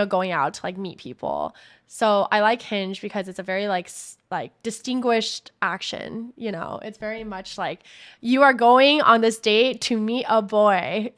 going out to like meet people. So I like Hinge because it's a very like distinguished action. It's very much like you are going on this date to meet a boy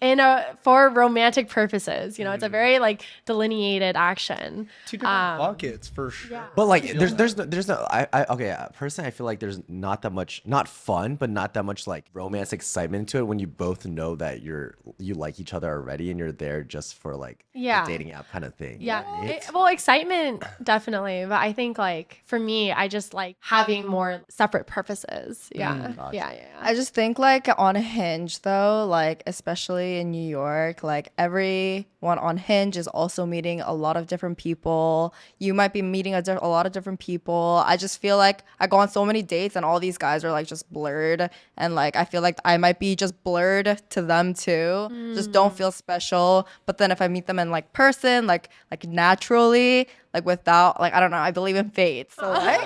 for romantic purposes. It's a very like delineated action. Two different buckets for sure. Yeah. But like, there's no, okay. Personally, I feel like there's not that much, not fun, but not that much like romance excitement into it when you both know that you like each other already and you're there just for like Yeah. the dating app kind of thing. Yeah. right? Well, excitement Definitely. But I think like for me, I just like having more separate purposes. Yeah. Gotcha. Yeah. I just think like on Hinge though, like especially in New York, like everyone on Hinge is also meeting a lot of different people. You might be meeting a lot of different people. I just feel like I go on so many dates and all these guys are like just blurred, and like I feel like I might be just blurred to them too. Just don't feel special. But then if I meet them in like person, like naturally, like without like I don't know, I believe in fate. So like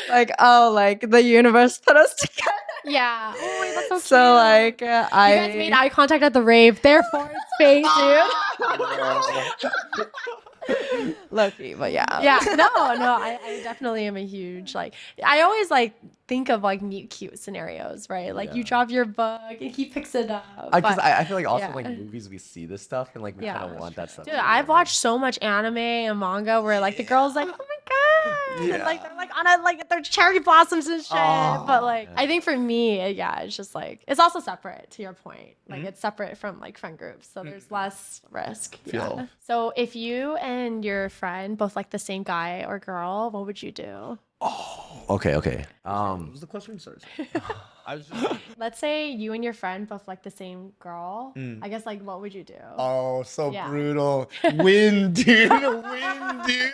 like oh like the universe put us together. Yeah. Oh, wait, that's so cute. So like You guys made eye contact at the rave, therefore it's fate, dude. lucky, but yeah. Yeah, I definitely am a huge like. I always like think of like meet cute scenarios, right? Like you drop your book and he picks it up. Because But- I feel like also yeah. like movies we see this stuff and like we Yeah. kind of want that stuff. Dude, I've watched so much anime and manga where like the girl's like, oh my god, and like they're like on a like they're cherry blossoms and shit. But like I think for me, yeah, it's just like it's also separate to your point. Like it's separate from like friend groups, so there's less risk. Feel. Yeah. So if you and your friend both like the same guy or girl, what would you do? Okay. What was the question? Sorry. I was just Let's say you and your friend both like the same girl. Mm. I guess like what would you do? Oh, so Yeah. brutal. Win, dude. Win, dude.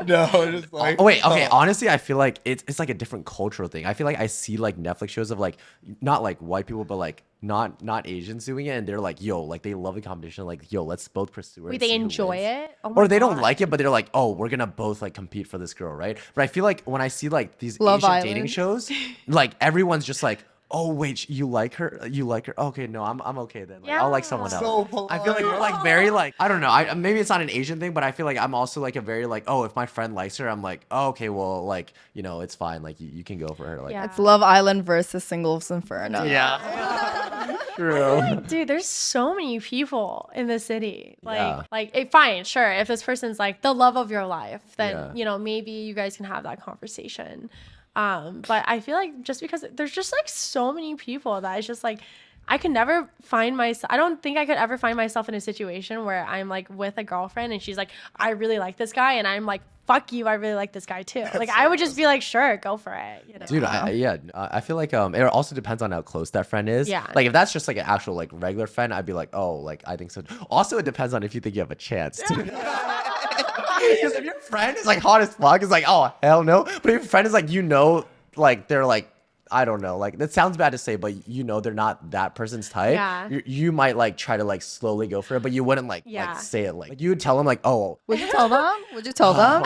No, just like. Oh wait, okay. Honestly, I feel like it's like a different cultural thing. I feel like I see like Netflix shows of like not like white people, but like not Asians doing it, and they're like, yo, like they love the competition. Like, yo, let's both pursue it. Wait, and they see who enjoy wins. it? Oh my Or they don't God. like it, but they're like, oh, we're gonna both like compete for this girl, right? But I feel like when I see like these Love Asian dating Island. shows, like everyone's just like, oh wait, you like her? You like her? Okay, no, I'm okay then. Like, I'll like someone Yeah. else. So I feel like we're like very like I don't know. Maybe it's not an Asian thing, but I feel like I'm also like a very like oh if my friend likes her, I'm like oh, okay, well like you know it's fine. Like you can go for her. Like Yeah. It's Love Island versus Singles Inferno. Yeah. true. Dude, there's so many people in the city. Yeah. Fine, sure. If this person's like the love of your life, then Yeah. you know maybe you guys can have that conversation. But I feel like just because there's just like so many people that it's just like I could never find myself. I don't think I could ever find myself in a situation where I'm like with a girlfriend and she's like, I really like this guy, and I'm like, fuck you, I really like this guy too. Like I would just be like, sure, go for it. You know? Dude, I feel like it also depends on how close that friend is. Yeah. Like if that's just like an actual like regular friend, I'd be like, oh, like I think so. Also, it depends on if you think you have a chance. Too. Because if your friend is like hot as fuck, it's like, oh hell no. But if your friend is like, you know, like they're like, I don't know, like that sounds bad to say, but you know they're not that person's type. Yeah. You might like try to like slowly go for it, but you wouldn't like Yeah. say it like you would tell them like, oh. Would you tell them? Would you tell them?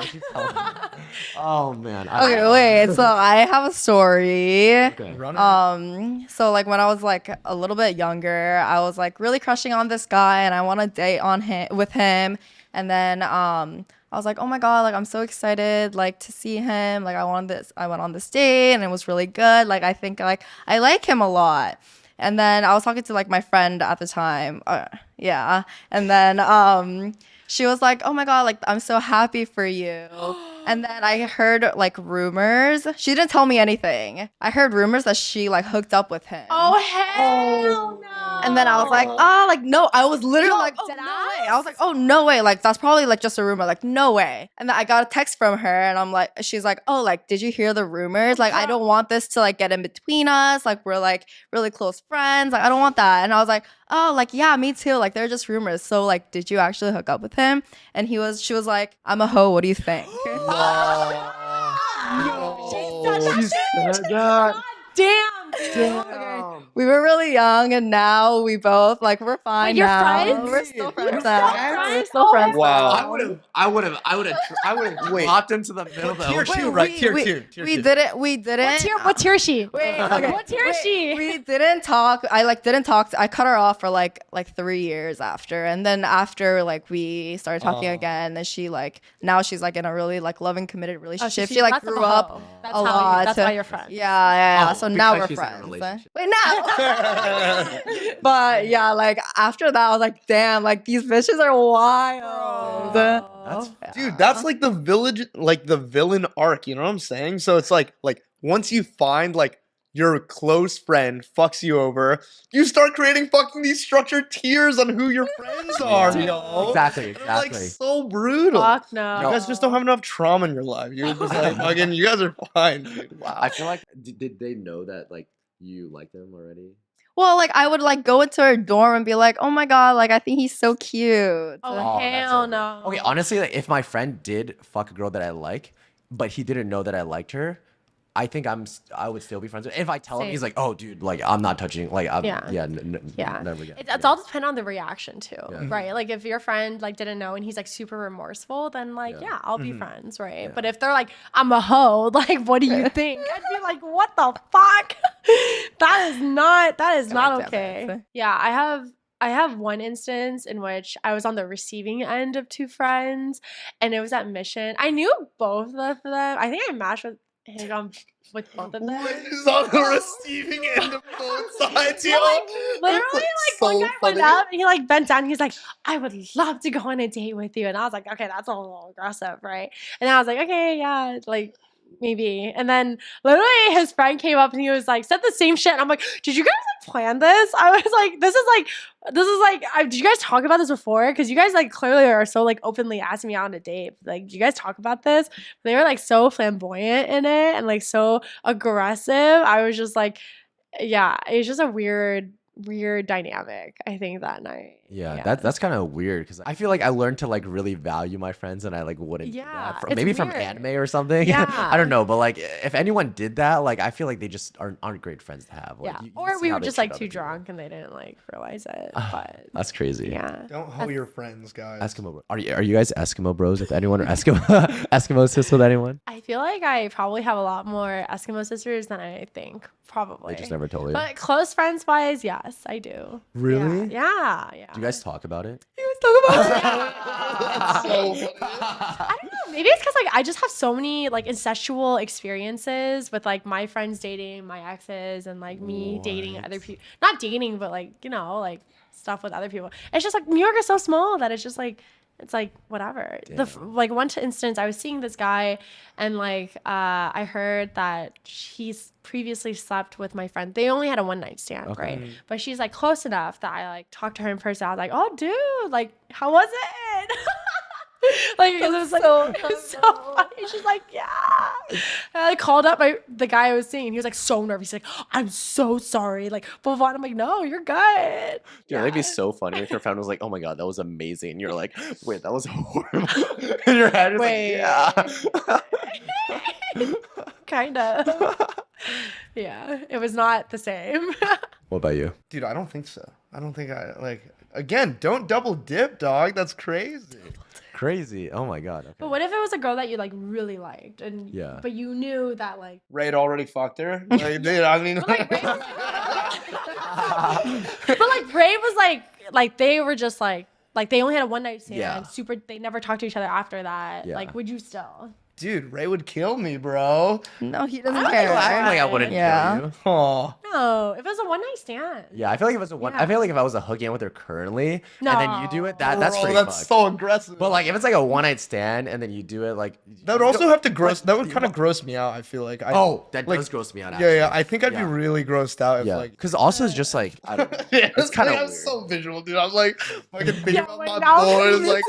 Oh man. Okay, wait. So I have a story. Okay. So like when I was like a little bit younger, I was like really crushing on this guy, and I want to date on him with him. And then I was like, oh my god, like I'm so excited like to see him. Like I went on this date, and it was really good. Like I think like I like him a lot. And then I was talking to like my friend at the time. Yeah. And then she was like, oh my god, like I'm so happy for you. And then I heard like rumors. She didn't tell me anything. I heard rumors that she like hooked up with him. Oh hell no. And then I was like, like no. I was literally like, oh, no way. I was like, oh no way. Like that's probably like just a rumor. Like no way. And then I got a text from her, and I'm like, she's like, oh, like did you hear the rumors? Like I don't want this to like get in between us. Like we're like really close friends. Like I don't want that. And I was like, oh, like yeah, me too. Like they're just rumors. So like, did you actually hook up with him? And she was like, I'm a hoe. What do you think? Damn. We were really young, and now we both like we're fine you're now. friends? We're still friends You're now. still friends? We're still friends. Wow. now. I would have Wait. dropped into the middle of the Tier ocean. two, right? we, Tier we, two. Tier we two. didn't. We didn't. What tier is she? Wait, okay. What tier is she? We didn't talk. I like didn't talk. I cut her off for like 3 years after, and then after like we started talking again, and she like now she's like in a really like loving, committed relationship. she like that's grew a up hoe. That's a how lot. That's why you're friends. Yeah. Oh, So now we're because she's in a friends. relationship. Wait, no. But yeah, like after that, I was like, damn, like these bitches are wild. That's Dude, that's like the villain arc, you know what I'm saying? So it's like once you find like your close friend fucks you over, you start creating fucking these structured tiers on who your friends are, yo. Exactly, And it's, like exactly. so brutal. Fuck no. You guys just don't have enough trauma in your life. You're just like fucking. You guys are fine, dude. Wow. I feel like did they know that like you liked them already? Well, like I would like go into her dorm and be like, "Oh my god, like I think he's so cute." Oh, Oh, that's hell over. no. Okay, honestly, like, if my friend did fuck a girl that I like, but he didn't know that I liked her, I think I would still be friends with him. If I tell him, Same. he's like, "Oh, dude, like I'm not touching." Like, Yeah. yeah, Yeah. never again. It's all depend on the reaction too, Yeah. right? Like if your friend like didn't know and he's like super remorseful, then like Yeah. yeah, I'll be friends, right? Yeah. But if they're like I'm a hoe, like what do you think? I'd be like, what the fuck? that is not God damn okay. it. Yeah, I have one instance in which I was on the receiving end of two friends, and it was at Mission. I knew both of them. I think I matched with both of them. He's on the receiving end of both sides, yo. Literally, That's, like one so guy went funny. up and he like bent down. And he's like, "I would love to go on a date with you," and I was like, "Okay, that's a little aggressive, right?" And I was like, "Okay, yeah, like maybe." And then literally his friend came up and he was like, said the same shit. And I'm like, "Did you guys like plan this?" I was like, "This is like." Did you guys talk about this before? Because you guys like clearly are so like openly asking me out on a date. Like, did you guys talk about this? They were like so flamboyant in it and like so aggressive. I was just like, yeah, it was just a weird dynamic, I think, that night. Yeah, that's kind of weird because I feel like I learned to like really value my friends and I like wouldn't do Yeah, that. it's Maybe from weird. anime or something. Yeah. I don't know, but like if anyone did that, like I feel like they just aren't great friends to have. Like, Yeah. you Or see we how were they just treat like other too people. drunk and they didn't like realize it. But That's crazy. yeah. Don't hoe your friends, guys. Eskimo bro. Are you guys Eskimo bros with anyone or Eskimo Eskimo sis with anyone? I feel like I probably have a lot more Eskimo sisters than I think. Probably. They just never told you. But close friends wise, yes, I do. Really? Yeah. Do you guys talk about it? That's so funny. I don't know. Maybe it's because like I just have so many like incestual experiences with like my friends dating my exes and like me dating What? other people. Not dating, but like like stuff with other people. It's just like New York is so small that it's just like it's like whatever. Like one instance, I was seeing this guy, and like I heard that he's previously slept with my friend. They only had a one night stand, Okay. right? But she's like close enough that I like talked to her in person. I was like, oh dude, like how was it? Like because it was like it was so funny. She's like, yeah. And I called up the guy I was seeing. He was like so nervous. He's like, I'm so sorry. Like, but I'm like, no, you're good. Yeah, that'd be so funny if your friend was like, "Oh my god, that was amazing." And you're like, "Wait, that was horrible." In your head, it's Wait. like, "Yeah." Kind of. Yeah, it was not the same. What about you? Dude, I don't think so. I don't think I like. Again, don't double dip, dog. That's crazy. Crazy. Oh my god. Okay. But what if it was a girl that you like really liked, and Yeah. but you knew that like. Raid already fucked her. Like, dude, I mean, But like Brave was like they were just like they only had a one night stand. Yeah. Super. They never talked to each other after that. Yeah. Like, would you still? dude, Ray would kill me, bro. No, he doesn't I care. feel I feel like I wouldn't Yeah. kill you. Oh, No, if it was a one night stand. Yeah, I feel like if it was a one, I feel like if I was a hooking with her currently, and then you do it, that's bro, pretty that's fucked. so aggressive. But like if it's like a one night stand and then you do it like that would also have to gross. That would kind of gross me out. I feel like. that like, does gross me out. Yeah, Actually. yeah. I think I'd Yeah. be really grossed out if Yeah, like. because also it's just like I don't know. Yeah, It's kinda like, I'm weird. so visual, dude. I'm like fucking thinking Yeah, about wait, my now I'm boys, thinking like,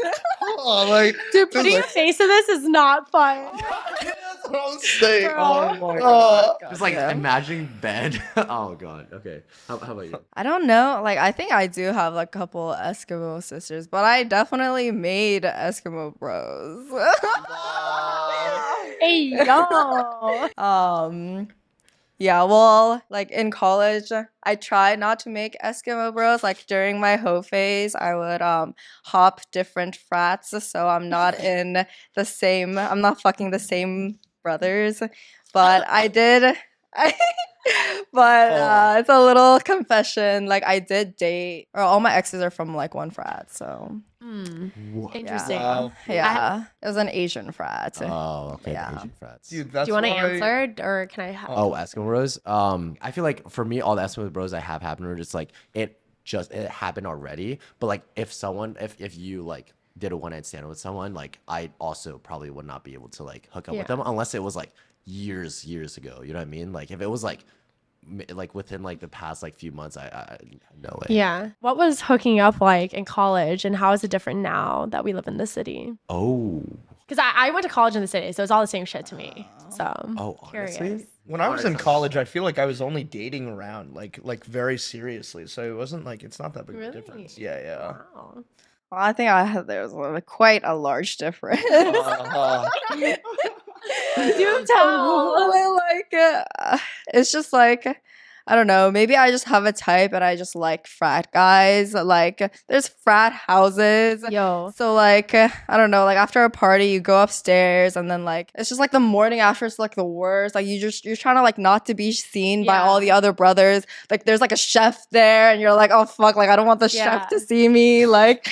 oh, like, Dude, just putting like, your face in this is not fun. that's what I'm saying. Bro. Oh my god. Just like Yeah. imagining bed. Oh god. Okay. How about you? I don't know. Like, I think I do have like a couple Eskimo sisters, but I definitely made Eskimo bros. Hey yo. Yeah, well, like in college, I tried not to make Eskimo bros. Like during my hoe phase, I would hop different frats, so I'm not I'm not fucking the same brothers. But I did. It's a little confession. Like I did date, or all my exes are from like one frat, so Interesting. Wow. yeah, it was an Asian frat. Oh, okay. Yeah. Asian frats. Dude, that's Do you want to why- answer or can I? Oh, Eskimo Bros. I feel like for me, all the Eskimo Bros I have happened were just like it happened already. But like if you like did a one night stand with someone, like I also probably would not be able to like hook up Yeah. with them unless it was like years ago. You know what I mean? Like if it was like like within like the past like few months, I no way. Yeah. What was hooking up like in college, and how is it different now that we live in the city? Oh. Because I went to college in the city, so it's all the same shit to me. So Oh, curious. honestly? When I was in college, I feel like I was only dating around, like very seriously. So it wasn't like it's not that big of a Really? difference. Yeah, yeah. Wow. Well, I think there was quite a large difference. Uh-huh. Do tell. Well, like, it's just like, I don't know. Maybe I just have a type and I just like frat guys. Like, there's frat houses. Yo. So, like, I don't know. Like, after a party, you go upstairs and then, like, it's just like the morning after it's like the worst. Like, you're trying to, like, not to be seen by all the other brothers. Like, there's like a chef there and you're like, oh, fuck. Like, I don't want the chef to see me. Like,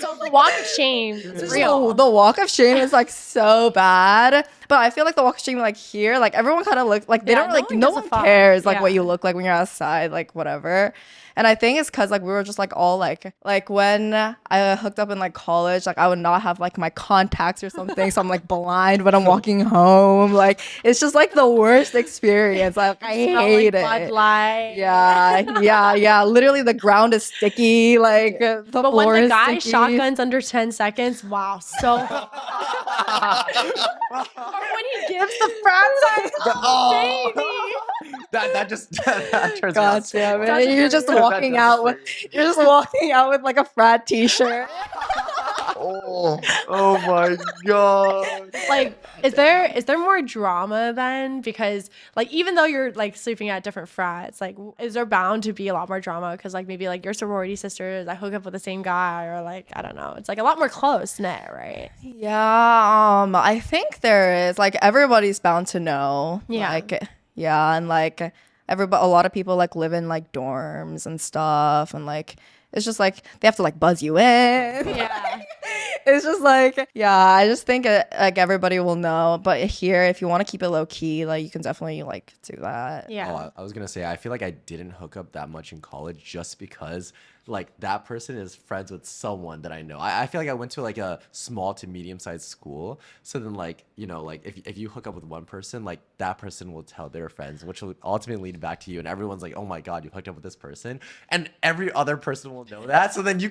So the walk of shame is just real. the walk of shame is like so bad. But I feel like the walk of shame, like here, like everyone kind of looks like they Yeah, don't no like one no gives a one fuck. cares like what Yeah. you look like when you're outside, like whatever. And I think it's because like we were just like all like when I hooked up in like college, like I would not have like my contacts or something, so I'm like blind when I'm walking home. Like it's just like the worst experience. Like I Smell hate like it. Bud Light. Yeah. Literally, the ground is sticky. Like the But floor when the is guy sticky. shotguns under 10 seconds, wow, so. Or when he gives the frat sign, oh, baby. That just that turns me on God so damn much. it! You're just That walking does out turn with me- you're just walking out with like a frat T-shirt. Oh my god. Like, is there more drama then? Because like even though you're like sleeping at different frats, like is there bound to be a lot more drama? Because like maybe like your sorority sisters, I hook up with the same guy, or like I don't know, it's like a lot more close knit, right? Yeah, I think there is like everybody's bound to know. Yeah. Like, yeah, and like everybody, a lot of people like live in like dorms and stuff, and like it's just like they have to like buzz you in. Yeah. It's just like, yeah, I just think like everybody will know. But here, if you want to keep it low key, like you can definitely like do that. Yeah. Oh, I was gonna say I feel like I didn't hook up that much in college just because like that person is friends with someone that I know. I feel like I went to like a small to medium sized school. So then like, you know, like if you hook up with one person, like that person will tell their friends, which will ultimately lead back to you. And everyone's like, oh my God, you hooked up with this person. And every other person will know that. So then you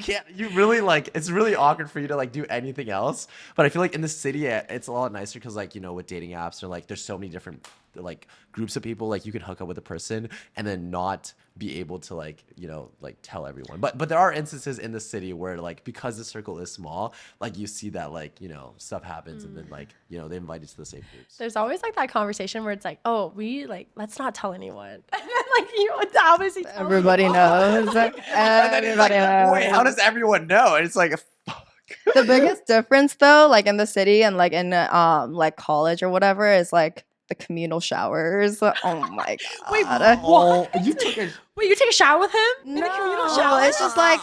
really like, it's really awkward for you to like do anything else. But I feel like in the city, it's a lot nicer because like, you know, with dating apps or like there's so many different like groups of people, like you can hook up with a person and then not be able to like, you know, like tell everyone. But there are instances in the city where like because the circle is small, like you see that like, you know, stuff happens and then like, you know, they invite you to the same groups. There's always like that conversation where it's like, oh, we like let's not tell anyone. And then like you would obviously tell Everybody people. knows. And then it's like, Everybody knows. wait, how does everyone know? And it's like, fuck. The biggest difference though, like in the city and like in like college or whatever, is like the communal showers. Oh my god. Wait, Oh, you took a Wait, you take a shower with him in the communal shower? It's just like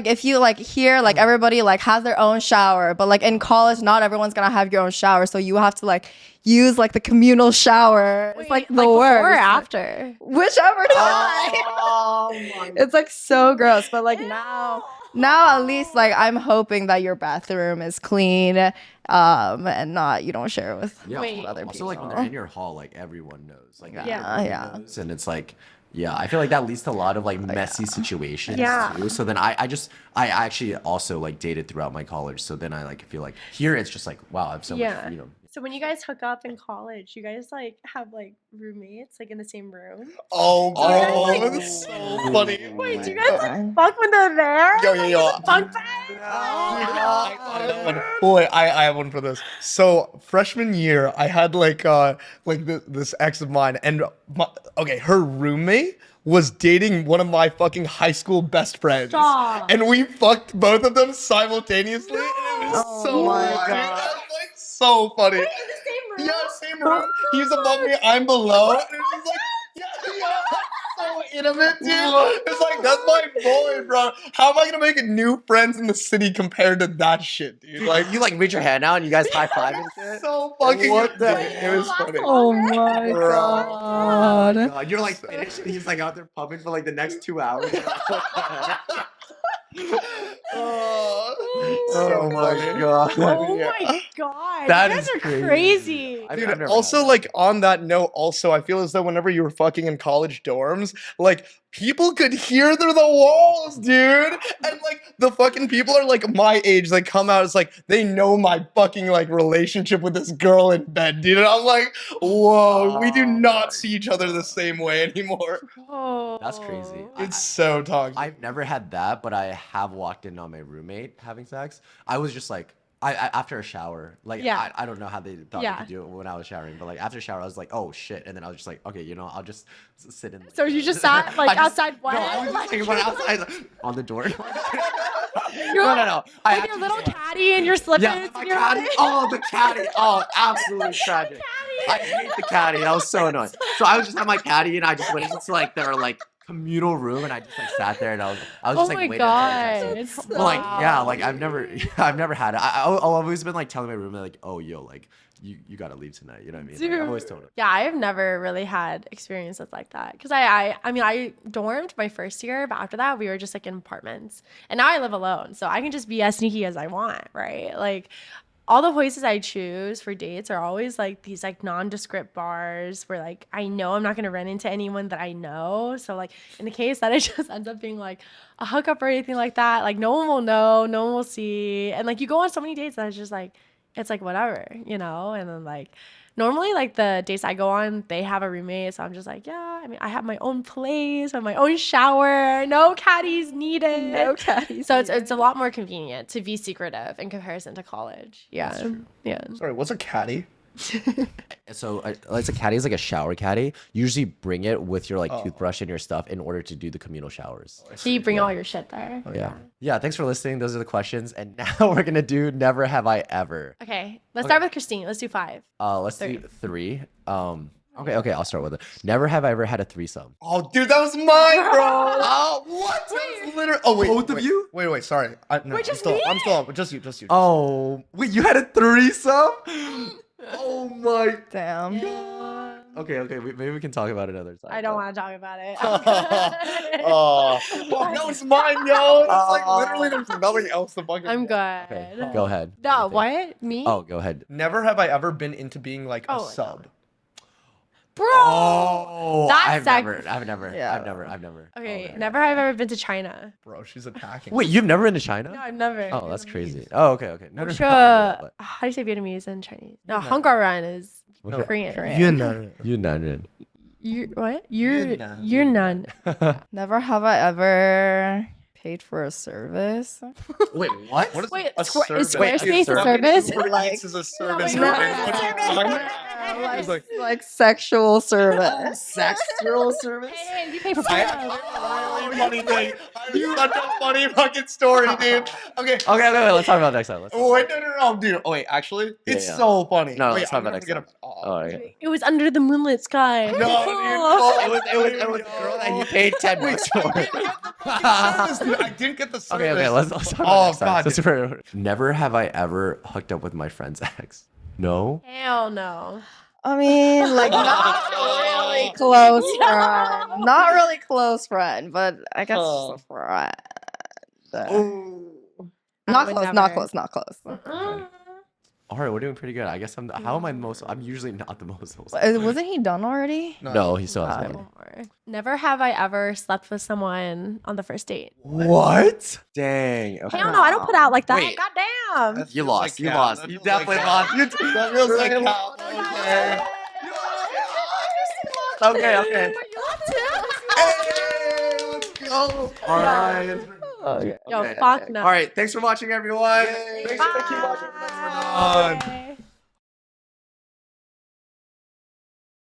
if you like here, like everybody like has their own shower, but like in college, not everyone's gonna have your own shower, so you have to like use like the communal shower. It's like the before worst. or after? Whichever time. It's like so gross, but like now at least like I'm hoping that your bathroom is clean, and not you don't share it with yeah. Wait. other Also, people. like when they're in your hall, like everyone knows. Like Yeah, everyone yeah. knows, and it's like, yeah, I feel like that leads to a lot of like messy situations Yeah. too. So then I actually also like dated throughout my college. So then I like feel like here it's just like, wow, I have so much freedom. So when you guys hook up in college, you guys like have like roommates like in the same room? Oh, guys, like- that's so funny. Wait, do you guys like fuck when they're there? Yo. Bunk bed? Boy, I have one for this. So freshman year, I had like this ex of mine, and her roommate was dating one of my fucking high school best friends, Stop. and we fucked both of them simultaneously, and it was so my funny. God. That's like so funny. In the same room? Yeah, same room. He's above me, I'm below. And it's just like, yeah, so intimate, dude. It's like, that's my boy, bro. How am I gonna make new friends in the city compared to that shit, dude? Like, You like reach your hand out and you guys high five and shit. so fucking What the insane. It was funny. Oh my Bro. god. God, you're like finished and he's like out there pumping for like the next 2 hours. Oh, Oh my god. Oh my god. That you guys is are crazy. crazy. I've Dude, never also, had that. like, on that note, also, I feel as though whenever you were fucking in college dorms, like, people could hear through the walls, dude. And, like, the fucking people are, like, my age. They come out, it's like, they know my fucking, like, relationship with this girl in bed, dude. And I'm like, whoa, we do Oh not my see each other the same way anymore. Oh, That's crazy. It's so toxic. I've never had that, but I have walked in on my roommate having sex. I was just like, I after a shower, like Yeah. I don't know how they thought Yeah. they could do it when I was showering, but like after a shower, I was like, oh shit, and then I was just like, okay, you know, I'll just sit in. So you just sat like I just- outside what? No, I was just like, went outside on the door. You're no, no, no. I With your actually- little caddy and your slippers. Yeah, my and your- caddy. Oh, the caddy. Oh, absolutely tragic. I hate the caddy. That was so annoying. So I was just at my caddy, and I just went into like their like communal room, and I just like sat there, and I was Oh just like my waiting. god. But like yeah, like I've never had it. I've always been like telling my roommate like, oh yo, like you gotta leave tonight. You know what I mean? Like, I've always told him. Yeah, I've never really had experiences like that because I mean I dormed my first year, but after that we were just like in apartments, and now I live alone, so I can just be as sneaky as I want, right? Like all the places I choose for dates are always like these like nondescript bars where like I know I'm not gonna run into anyone that I know. So like in the case that it just ends up being like a hookup or anything like that, like no one will know, no one will see, and like you go on so many dates that it's like whatever, you know. And then like normally like the dates I go on, they have a roommate, so I'm just like, yeah, I mean I have my own place, I have my own shower, no caddies needed. No caddies. So it's a lot more convenient to be secretive in comparison to college. Yeah. Yeah. Sorry, what's a caddy? So it's a caddy is like a shower caddy. You usually bring it with your like toothbrush and your stuff in order to do the communal showers. So you bring all your shit there. Yeah. Yeah. Thanks for listening. Those are the questions, and now we're gonna do never have I ever. Okay. Let's start with Christine. Let's do 5. Let's do 3. Okay. I'll start with it. Never have I ever had a threesome. Oh, dude, that was mine, bro. Oh, what? That was literally. Oh, wait. Both of wait, you? Wait. Sorry. No, Wait, just I'm me? still up. Just you. Just you. Oh, wait, you had a threesome? Oh my. Damn. Okay. Maybe we can talk about it another time. I don't want to talk about it. Oh, that was mine, yo. It's like literally there's nothing else to fucking. I'm good. Okay, go ahead. No, What do you think? what? Me? Oh, go ahead. Never have I ever been into being like a Oh, sub. Bro. Oh, That's I've sec- never. Yeah. I've never. Okay. Oh, Never have I ever been to China. Bro, she's attacking. Wait, you've never been to China? No, I've never. Oh, that's crazy. Oh, okay. No, no, Sure. no, How do you say Vietnamese in Chinese? No, Hungarian is Okay. Korean. You know. Yunnan. You what? You're Yunnan. none. Never have I ever paid for a service. Wait, what? What is Wait, a is service? Squarespace a service? service? Uber Like- Eats is a service. No, What it's are you a talking service. about? It's like, Like sexual service. Sexual service? Hey, you pay for I food. have a really funny thing. I have such a funny fucking story, dude. Okay. Okay, let's talk about it next time. Wait, no, dude. Oh, wait, actually, it's yeah. so funny. No, wait, let's talk I'm about it gonna next get time. a- Oh, yeah. It was under the moonlit sky. No, dude. Oh, It was a girl that you paid 10 bucks for. service, dude. I didn't get the service. Okay, let's talk about Oh, it next time. God. That's super- Never have I ever hooked up with my friend's ex. No? Hell no. I mean, like not really close friend. Not really close friend, but I guess just a friend. Not would close, not never. close, not close. All right, we're doing pretty good. I guess how am I the most? I'm usually not the most. Wasn't he done already? No, he still has God. one. Never have I ever slept with someone on the first date. What? Dang. Okay. Hell no, I don't put out like that. Wait. God damn. That You feels lost. like You cap. lost. That You feels like definitely cap. lost. That feels like cap. Okay. Okay. Hey, let's go. All right. Okay. Yo, okay. fuck no. All right. Thanks for watching, everyone. Thanks for keep watching. Bye.